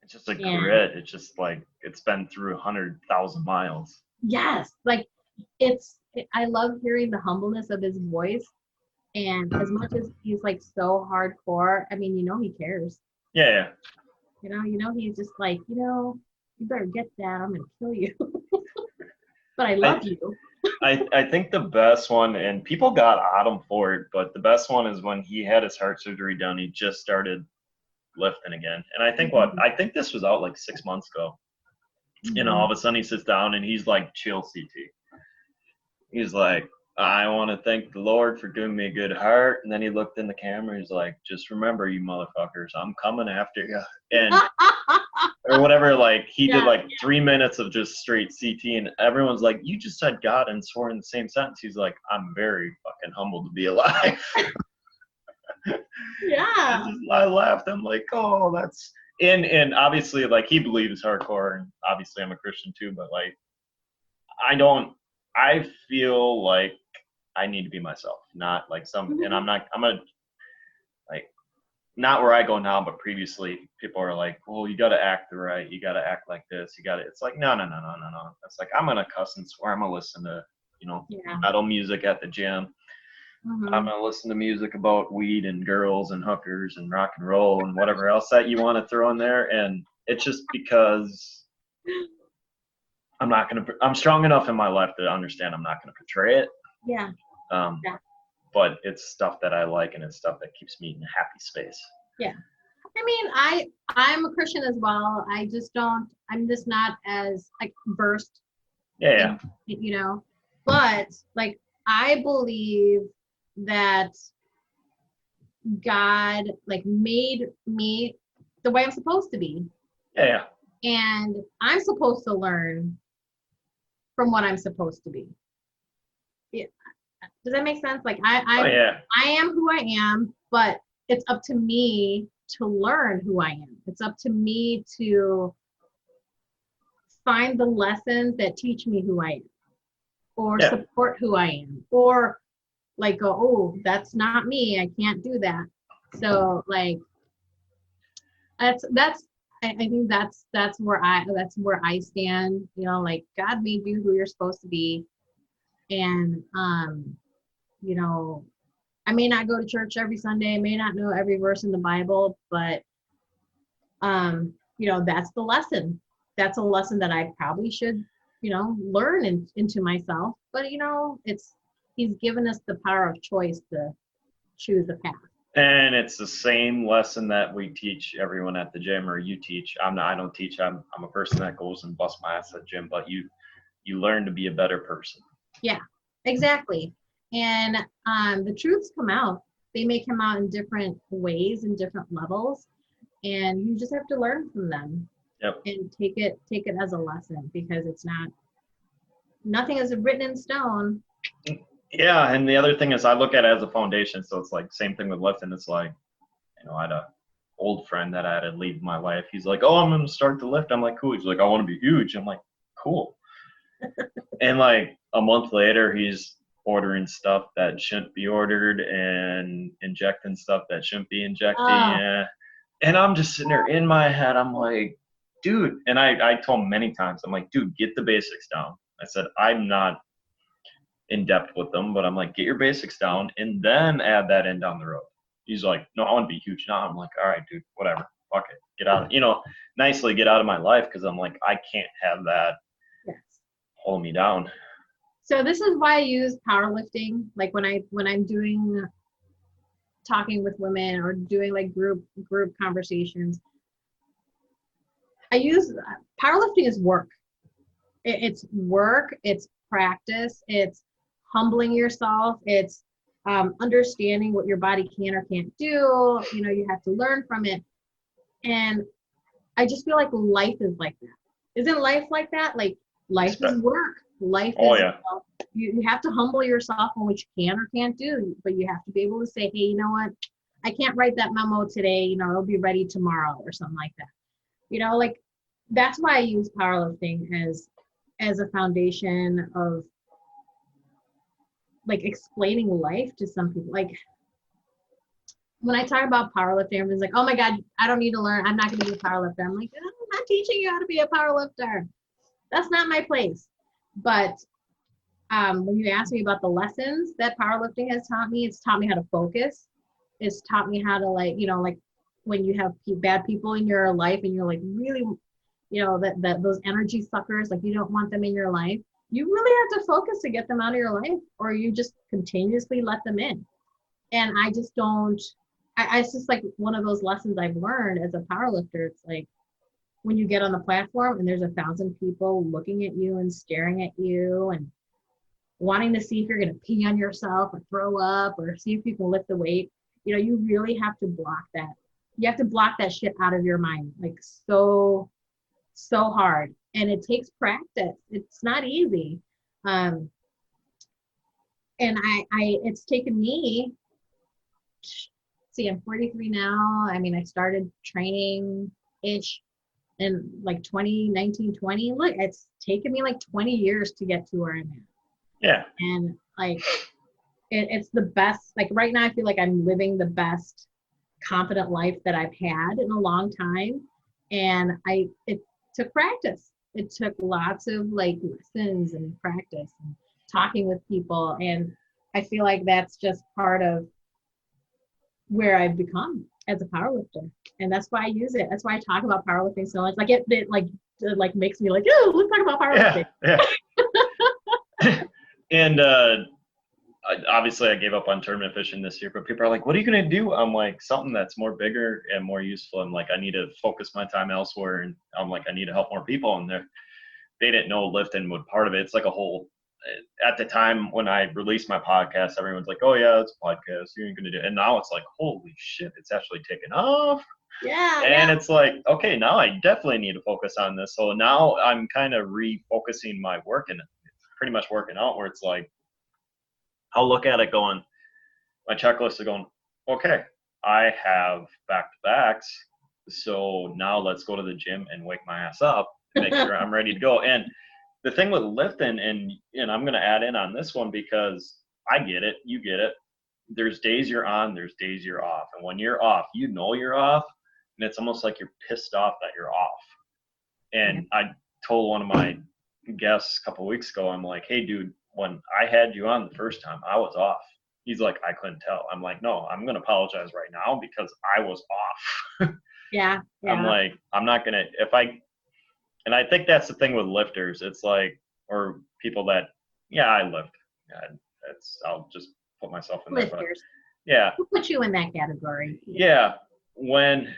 It's just a grit. It's just like, it's been through 100,000 miles. Yes. Like I love hearing the humbleness of his voice. And as much as he's like so hardcore, I mean, he cares. Yeah, yeah. He's just like, you better get that. I'm gonna kill you. But I I love you. I think the best one, and people got on him for it, but the best one is when he had his heart surgery done. He just started lifting again, and I think this was out like 6 months ago. And all of a sudden he sits down and he's like, chill, CT. He's like, I want to thank the Lord for giving me a good heart. And then he looked in the camera. He's like, just remember, you motherfuckers, I'm coming after you. And or whatever. Like he did like 3 minutes of just straight CT, and everyone's like, you just said God and swore in the same sentence. He's like, I'm very fucking humbled to be alive. Yeah. I laughed. I'm like, oh, that's and obviously like he believes hardcore, and obviously I'm a Christian too, but like I feel like I need to be myself, not like and I'm like, not where I go now, but previously people are like, well, you got to act right. You got to act like this. It's like, no. It's like, I'm going to cuss and swear. I'm going to listen to, metal music at the gym. I'm going to listen to music about weed and girls and hookers and rock and roll and whatever else that you want to throw in there. And it's just because I'm strong enough in my life to understand I'm not going to portray it. Yeah. But it's stuff that I like, and it's stuff that keeps me in a happy space. Yeah. I mean, I'm a Christian as well. I'm just not as like versed. Yeah. But like, I believe that God like made me the way I'm supposed to be. Yeah. And I'm supposed to learn from what I'm supposed to be. Yeah. Does that make sense? Like I am who I am, but it's up to me to learn who I am. It's up to me to find the lessons that teach me who I am, or support who I am, or like go, oh, that's not me. I can't do that. So like I think that's where I stand. Like God made you who you're supposed to be, and I may not go to church every Sunday, I may not know every verse in the Bible, but that's the lesson. That's a lesson that I probably should, learn into myself. But He's given us the power of choice to choose a path. And it's the same lesson that we teach everyone at the gym, or you teach. I don't teach. I'm a person that goes and busts my ass at the gym, but you learn to be a better person. Yeah, exactly. And the truths come out. They may come out in different ways and different levels, and you just have to learn from them. Yep. And take it as a lesson, because nothing is written in stone. Yeah, and the other thing is I look at it as a foundation. So it's like same thing with lifting. It's like, I had a old friend that I had to leave my life. He's like, oh, I'm going to start to lift. I'm like, cool. He's like, I want to be huge. I'm like, cool. And like a month later, he's ordering stuff that shouldn't be ordered and injecting stuff that shouldn't be injected. And I'm just sitting there in my head. I'm like, dude. And I told him many times, I'm like, dude, get the basics down. I said, I'm not in depth with them, but I'm like, get your basics down and then add that in down the road. He's like, no, I want to be huge now. I'm like, all right, dude, whatever, fuck it, get out, nicely get out of my life, because I'm like, I can't have that hold me down. So this is why I use powerlifting, like when I'm doing talking with women or doing like group conversations. I use powerlifting is work. It's work, it's practice, it's humbling yourself, it's understanding what your body can or can't do. You have to learn from it. And I just feel like life is like that. Isn't life like that? Like life is work. Life is, you have to humble yourself on what you can or can't do, but you have to be able to say, hey, you know what? I can't write that memo today, it'll be ready tomorrow or something like that. Like that's why I use powerlifting as a foundation of like explaining life to some people. Like when I talk about powerlifting, everyone's like, oh my God, I don't need to learn. I'm not going to be a powerlifter. I'm like, I'm not teaching you how to be a powerlifter. That's not my place. But when you asked me about the lessons that powerlifting has taught me, it's taught me how to focus. It's taught me how to, like, you know, like when you have bad people in your life and you're like really, you know, that those energy suckers, like you don't want them in your life. You really have to focus to get them out of your life, or you just continuously let them in. And I just don't, it's just like one of those lessons I've learned as a powerlifter. It's like when you get on the platform and there's 1,000 people looking at you and staring at you and wanting to see if you're going to pee on yourself or throw up or see if you can lift the weight, you know, you really have to block that. You have to block that shit out of your mind, like so hard. And it takes practice. It's not easy. And it's taken me, see, I'm 43 now. I mean, I started training-ish in like 2019, 20. Look, it's taken me like 20 years to get to where I'm at. Yeah. And like, it's the best. Like right now, I feel like I'm living the best confident life that I've had in a long time. And it took practice. It took lots of like lessons and practice and talking with people. And I feel like that's just part of where I've become as a powerlifter. And that's why I use it. That's why I talk about powerlifting so much. Like it like makes me like, oh, let's talk about powerlifting. Yeah. And obviously I gave up on tournament fishing this year, but people are like, what are you going to do? I'm like, something that's more bigger and more useful. I'm like, I need to focus my time elsewhere. And I'm like, I need to help more people. And they didn't know lifting was part of it. It's like a whole, at the time when I released my podcast, everyone's like, oh yeah, it's a podcast, you ain't going to do it. And now it's like, holy shit, it's actually taken off. Yeah. And it's like, okay, now I definitely need to focus on this. So now I'm kind of refocusing my work and pretty much working out, where it's like, I'll look at it going, my checklist is going, okay, I have back-to-backs, so now let's go to the gym and wake my ass up and make sure I'm ready to go. And the thing with lifting, and I'm going to add in on this one because I get it, you get it. There's days you're on, there's days you're off. And when you're off, you know you're off, and it's almost like you're pissed off that you're off. And I told one of my guests a couple of weeks ago, I'm like, hey, dude, when I had you on the first time, I was off. He's like, I couldn't tell. I'm like, no, I'm going to apologize right now because I was off. Yeah. I'm like, I'm not going to, and I think that's the thing with lifters. It's like, or people that, yeah, I lift. I'll just put myself in there. Lifters. Yeah. We'll put you in that category. Yeah. When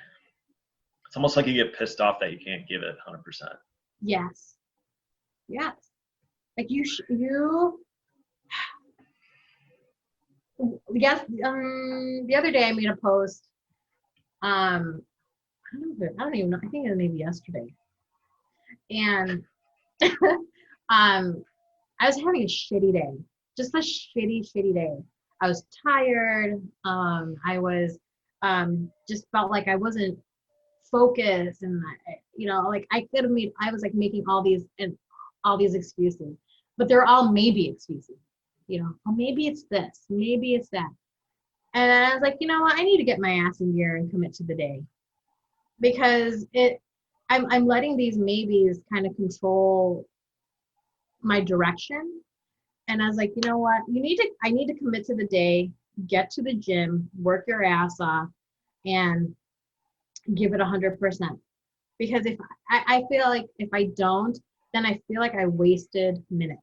it's almost like you get pissed off that you can't give it 100%. Yes. Like yes, the other day I made a post. I don't even know. I think it was maybe yesterday. And I was having a shitty day, just a shitty day. I was tired. I was just felt like I wasn't focused, and like I was like making all these excuses, but they're all maybe excuses. Oh, maybe it's this, maybe it's that. And I was like, you know what? I need to get my ass in gear and commit to the day, because I'm letting these maybes kind of control my direction. And I was like, you know what? I need to commit to the day, get to the gym, work your ass off, and give it 100%. Because if I feel like if I don't, then I feel like I wasted minutes.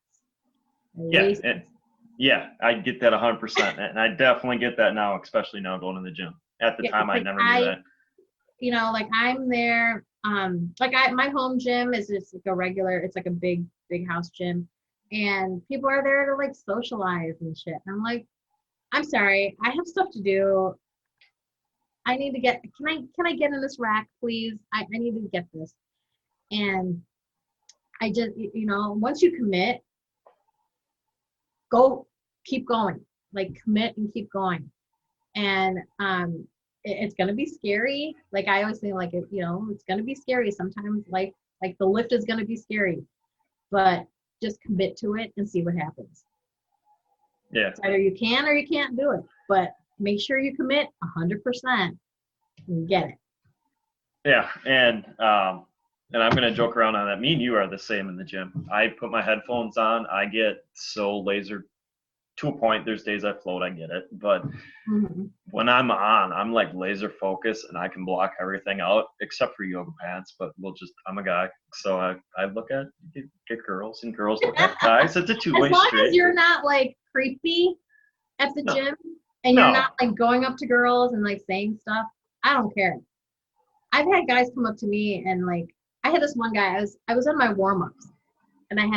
Yeah, I get that 100%, and I definitely get that now, especially now going to the gym. At the time, I never knew that. Like I'm there. My home gym is just like a regular. It's like a big house gym, and people are there to like socialize and shit. And I'm like, I'm sorry, I have stuff to do. I need to get. Can I get in this rack, please? I need to get this. And I just, once you commit, keep going. Like commit and keep going. And it's gonna be scary. Like I always think, like it's gonna be scary sometimes. Like the lift is gonna be scary, but just commit to it and see what happens. Yeah. It's either you can or you can't do it, but make sure you commit 100% and get it. Yeah, and And I'm going to joke around on that. Me and you are the same in the gym. I put my headphones on. I get so laser to a point. There's days I float, I get it. But when I'm on, I'm like laser focused and I can block everything out except for yoga pants. But I'm a guy. So I look at, get girls and girls look at guys. It's a two-way As long street. as you're not like creepy at the gym and No. you're not like going up to girls and like saying stuff, I don't care. I've had guys come up to me and like, I had this one guy, I was on my warm-ups and I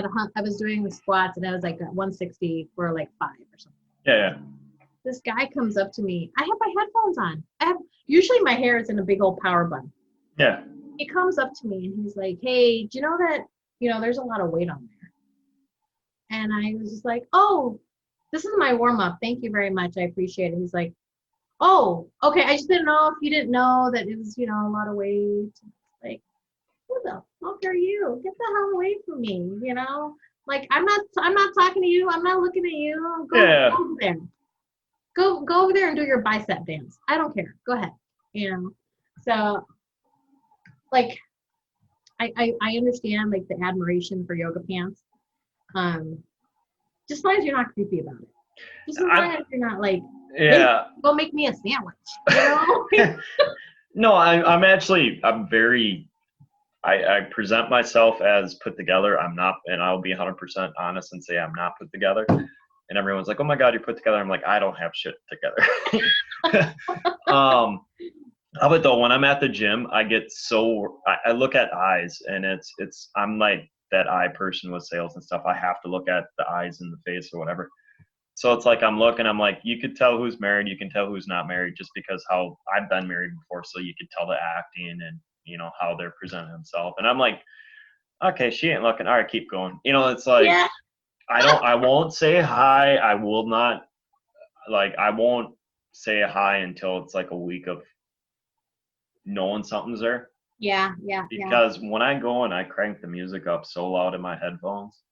was doing the squats and I was like at 160 for like 5 or something. Yeah. This guy comes up to me. I have my headphones on. Usually my hair is in a big old power bun. Yeah. He comes up to me and he's like, hey, do you know that, there's a lot of weight on there? And I was just like, oh, this is my warm-up. Thank you very much. I appreciate it. He's like, oh, okay. I just didn't know if you didn't know that it was, a lot of weight. Like, who the fuck are you? Get the hell away from me, Like, I'm not talking to you. I'm not looking at you. Go over there. Go over there and do your bicep dance. I don't care. Go ahead. So, like, I understand, like, the admiration for yoga pants. Just as long as you're not creepy about it. Just as long as you're not, like, hey, go make me a sandwich, No, I'm very, I present myself as put together. I'm not, and I'll be 100% honest and say I'm not put together. And everyone's like, oh my God, you're put together. I'm like, I don't have shit together. But though, when I'm at the gym, I get I look at eyes and I'm like that eye person with sales and stuff. I have to look at the eyes and the face or whatever. So it's like, I'm like, you could tell who's married. You can tell who's not married just because how I've been married before. So you could tell the acting and, how they're presenting themselves. And I'm like, okay, she ain't looking. All right, keep going. It's like, I won't say hi. I will not, like, I won't say hi until it's like a week of knowing something's there. Yeah. Because when I go and I crank the music up so loud in my headphones,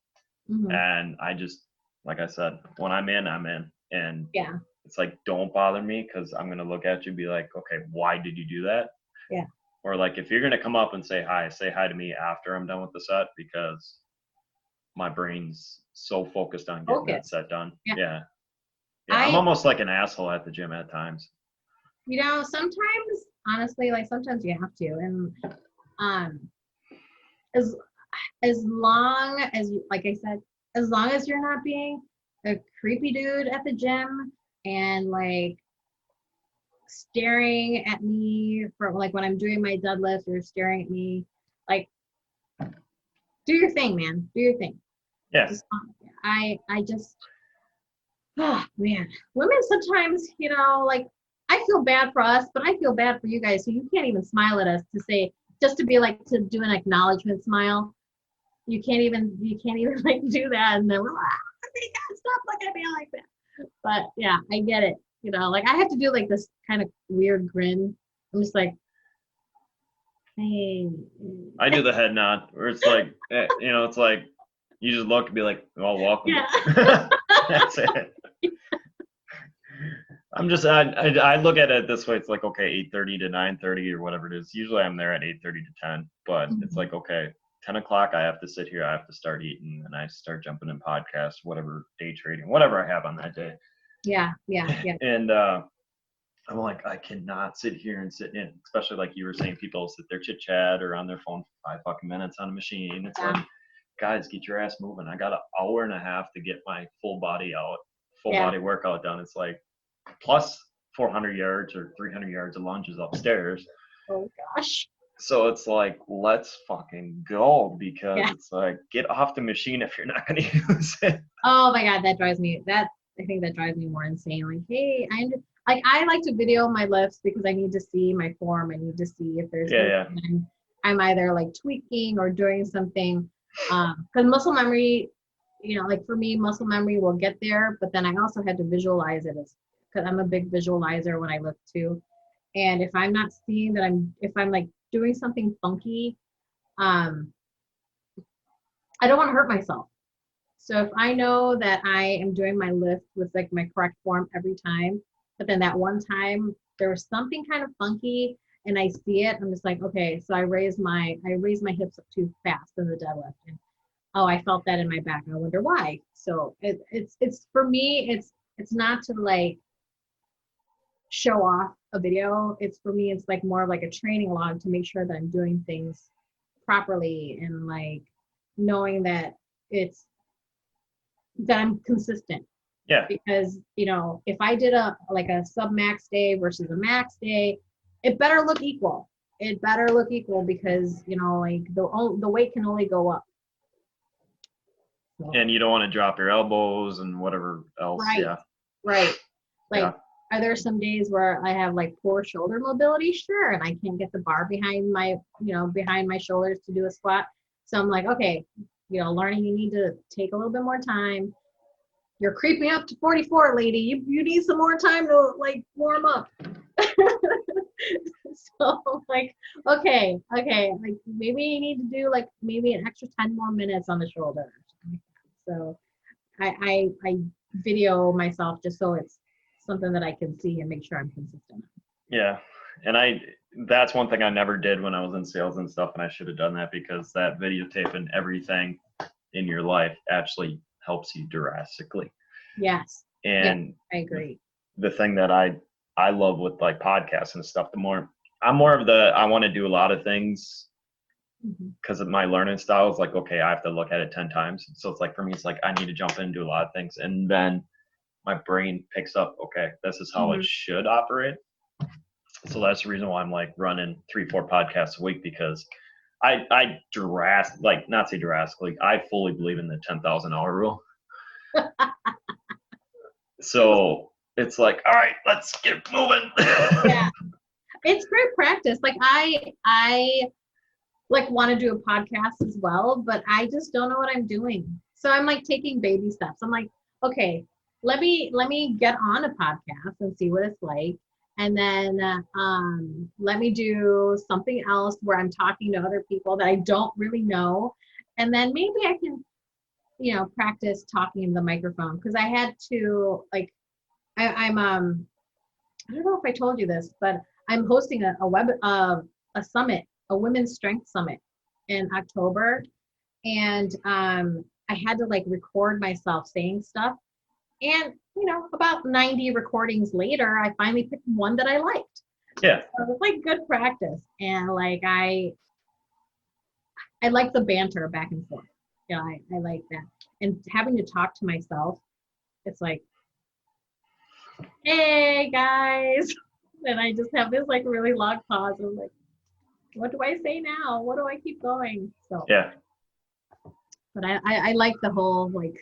and I just, like I said, when I'm in. And it's like, don't bother me because I'm going to look at you and be like, okay, why did you do that? Yeah. Or like, if you're going to come up and say hi to me after I'm done with the set because my brain's so focused on getting that set done. Yeah. I'm almost like an asshole at the gym at times. Sometimes, honestly, like sometimes you have to. And as long as you, like I said, as long as you're not being a creepy dude at the gym and like staring at me for like when I'm doing my deadlift, you're staring at me, like, do your thing, man. Do your thing. Yeah. I just, oh man, women sometimes, like, I feel bad for us, but I feel bad for you guys. So you can't even smile at us to say, just to be like, to do an acknowledgement smile. You can't even like do that. And then we're like, stop looking at me like that. But yeah, I get it. Like I have to do like this kind of weird grin. I'm just like, hey. I do the head nod where it's like, it's like, you just look and be like, oh, welcome. Yeah. That's it. I'm just, I look at it this way. It's like, okay, 8:30 to 9:30 or whatever it is. Usually I'm there at 8:30 to 10, but it's like, okay, 10 o'clock, I have to sit here. I have to start eating and I start jumping in podcasts, whatever, day trading, whatever I have on that day. Yeah. And I'm like, I cannot sit here and sit in, especially like you were saying, people sit there chit chat or on their phone for 5 fucking minutes on a machine. It's like, guys, get your ass moving. I got an hour and a half to get my full body workout done. It's like plus 400 yards or 300 yards of lunges upstairs. Oh gosh. So it's like, let's fucking go because it's like, get off the machine if you're not going to use it. Oh my God, I think that drives me more insane. Like, hey, I like to video my lifts because I need to see my form. I need to see if there's I'm either like tweaking or doing something. Because muscle memory, like for me, muscle memory will get there, but then I also had to visualize it because I'm a big visualizer when I lift too. And if I'm not seeing that if I'm like doing something funky, I don't want to hurt myself. So if I know that I am doing my lift with like my correct form every time, but then that one time there was something kind of funky and I see it, I'm just like, okay, so I raise my hips up too fast in the deadlift, and oh, I felt that in my back. I wonder why. So it's for me, it's not to like show off a video. It's for me, it's like more of like a training log to make sure that I'm doing things properly, and like knowing that I'm consistent. Yeah. Because, you know, if I did a sub max day versus a max day, it better look equal. It better look equal, because, you know, like the weight can only go up. So, and you don't want to drop your elbows and whatever else. right. Yeah. Right. Like, Yeah. are there some days where I have like poor shoulder mobility? Sure. And I can't get the bar behind my shoulders to do a squat. So I'm like, okay, you know, Larney, you need to take a little bit more time. You're creeping up to 44, lady. You need some more time to like warm up. So like, okay, like maybe you need to do like maybe an extra 10 more minutes on the shoulder. So I video myself just so it's something that I can see and make sure I'm consistent. Yeah. And that's one thing I never did when I was in sales and stuff, and I should have done that, because that videotaping everything in your life actually helps you drastically. Yes. And yeah, I agree. The thing that I love with like podcasts and stuff, I'm more of I want to do a lot of things because of my learning style. Is like, okay, I have to look at it 10 times. So it's like, for me, it's like, I need to jump in and do a lot of things. And then my brain picks up, okay, this is how it should operate. So that's the reason why I'm like running 3-4 podcasts a week, because I not say drastically, I fully believe in the 10,000 hour rule. So it's like, all right, let's get moving. Yeah, it's great practice. Like I like want to do a podcast as well, but I just don't know what I'm doing. So I'm like taking baby steps. I'm like, okay, let me get on a podcast and see what it's like. And then let me do something else where I'm talking to other people that I don't really know. And then maybe I can, you know, practice talking in the microphone, because I had to like, I'm I don't know if I told you this, but I'm hosting a summit, a women's strength summit in October. And I had to like record myself saying stuff. And, you know, about 90 recordings later, I finally picked one that I liked. Yeah. So it was like good practice. And like, I like the banter back and forth. Yeah, I like that. And having to talk to myself, it's like, hey guys. And I just have this like really long pause. I'm like, what do I say now? What do I keep going? So yeah. But I like the whole like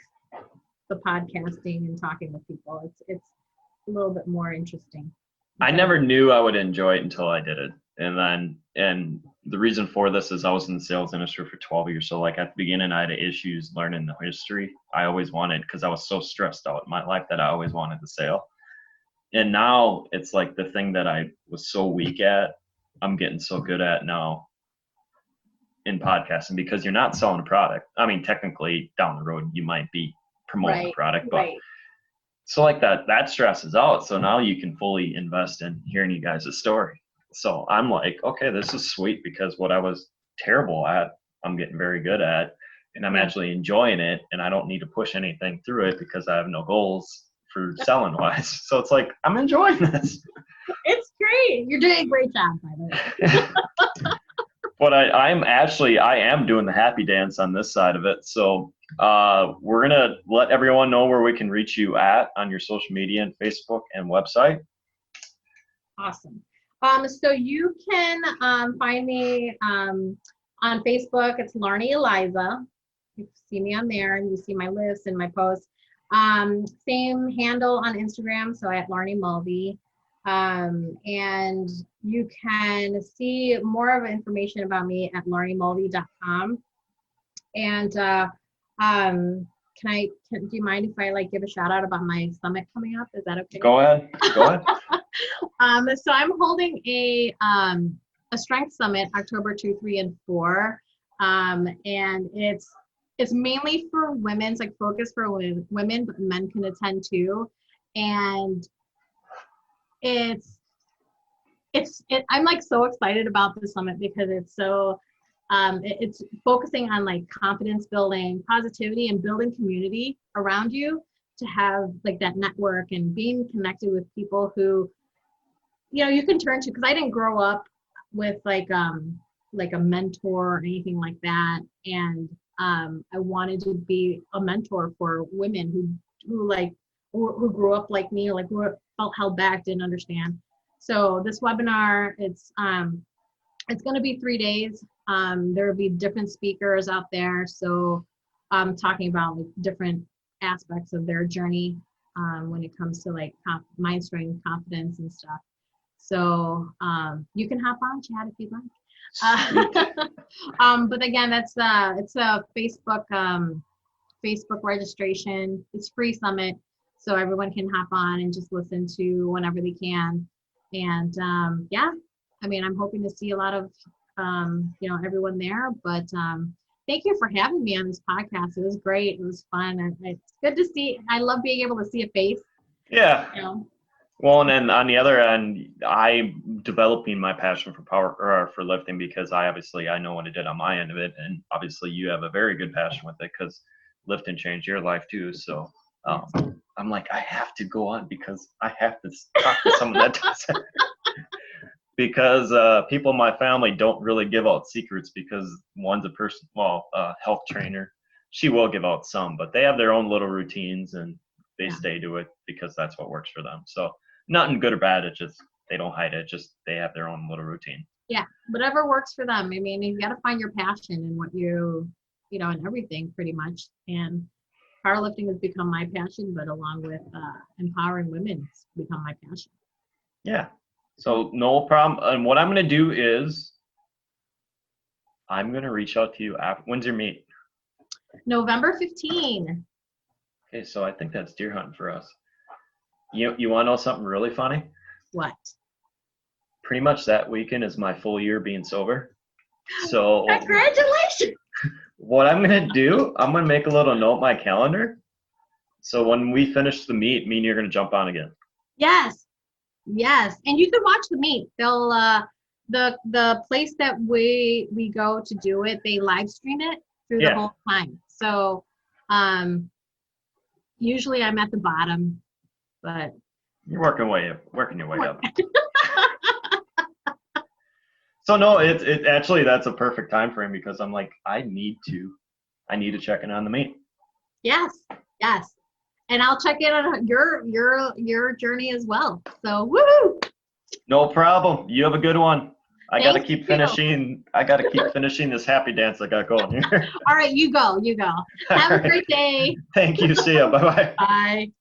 the podcasting and talking with people. It's a little bit more interesting. I never knew I would enjoy it until I did it. And the reason for this is I was in the sales industry for 12 years. So like at the beginning, I had issues learning the history. I always wanted, because I was so stressed out in my life, that I always wanted to sell. And now it's like the thing that I was so weak at, I'm getting so good at now in podcasting, because you're not selling a product. I mean, technically down the road, you might be promoting a product, but so like that stresses out. So now you can fully invest in hearing you guys' story. So I'm like, okay, this is sweet, because what I was terrible at, I'm getting very good at, and I'm actually enjoying it, and I don't need to push anything through it because I have no goals for selling wise. So it's like, I'm enjoying this. It's great. You're doing a great job, by the way. But I am doing the happy dance on this side of it. So we're going to let everyone know where we can reach you at on your social media and Facebook and website. Awesome. So you can find me on Facebook. It's Laarni Eliza. You see me on there, and you see my lists and my posts. Same handle on Instagram, so at Laarni Mulvey. And you can see more of information about me at laarnimulvey.com. And do you mind if I like give a shout out about my summit coming up? Is that okay? Go ahead. So I'm holding a strength summit October 2, 3, and 4. And it's mainly for women. It's like focused for women, but men can attend too. And it's I'm like so excited about the summit because it's so it's focusing on like confidence building, positivity, and building community around you to have like that network and being connected with people who, you know, you can turn to, because I didn't grow up with like a mentor or anything like that. And I wanted to be a mentor for women who grew up like me, or like who felt held back, didn't understand. So this webinar, it's going to be 3 days. There will be different speakers out there. So talking about like different aspects of their journey when it comes to like mind strength, confidence, and stuff. So you can hop on, Chad, if you'd like. But again, it's a Facebook registration. It's free summit, so everyone can hop on and just listen to whenever they can. And yeah, I mean, I'm hoping to see a lot of everyone there. But thank you for having me on this podcast. It was great. It was fun. It's good to see. I love being able to see a face. Yeah. You know? Well, and then on the other end, I'm developing my passion for for lifting because I know what it did on my end of it, and obviously you have a very good passion with it because lifting changed your life too. So I'm like, I have to go on because I have to talk to someone that does it. Because people in my family don't really give out secrets because one's a health trainer. She will give out some, but they have their own little routines and they stay to it because that's what works for them. So nothing good or bad. It's just they don't hide it. Just they have their own little routine. Yeah, whatever works for them. I mean, you got to find your passion in what and everything pretty much. And powerlifting has become my passion, but along with empowering women, it's become my passion. Yeah. So no problem. And what I'm going to do is I'm going to reach out to you after. When's your meet? November 15. Okay, so I think that's deer hunting for us. You want to know something really funny? What? Pretty much that weekend is my full year being sober. So congratulations. What I'm going to do, I'm going to make a little note in my calendar. So when we finish the meet, me and you're going to jump on again. Yes. And you can watch the meet. They'll the place that we go to do it, they live stream it through the whole time. So usually I'm at the bottom, but you're working your way up. So no, it actually that's a perfect time frame because I'm like I need to check in on the meet. Yes. And I'll check in on your journey as well. So woohoo! No problem. You have a good one. I gotta keep finishing this happy dance I got going here. All right, you go. Have a great day. Thank you. See ya. Bye-bye. Bye.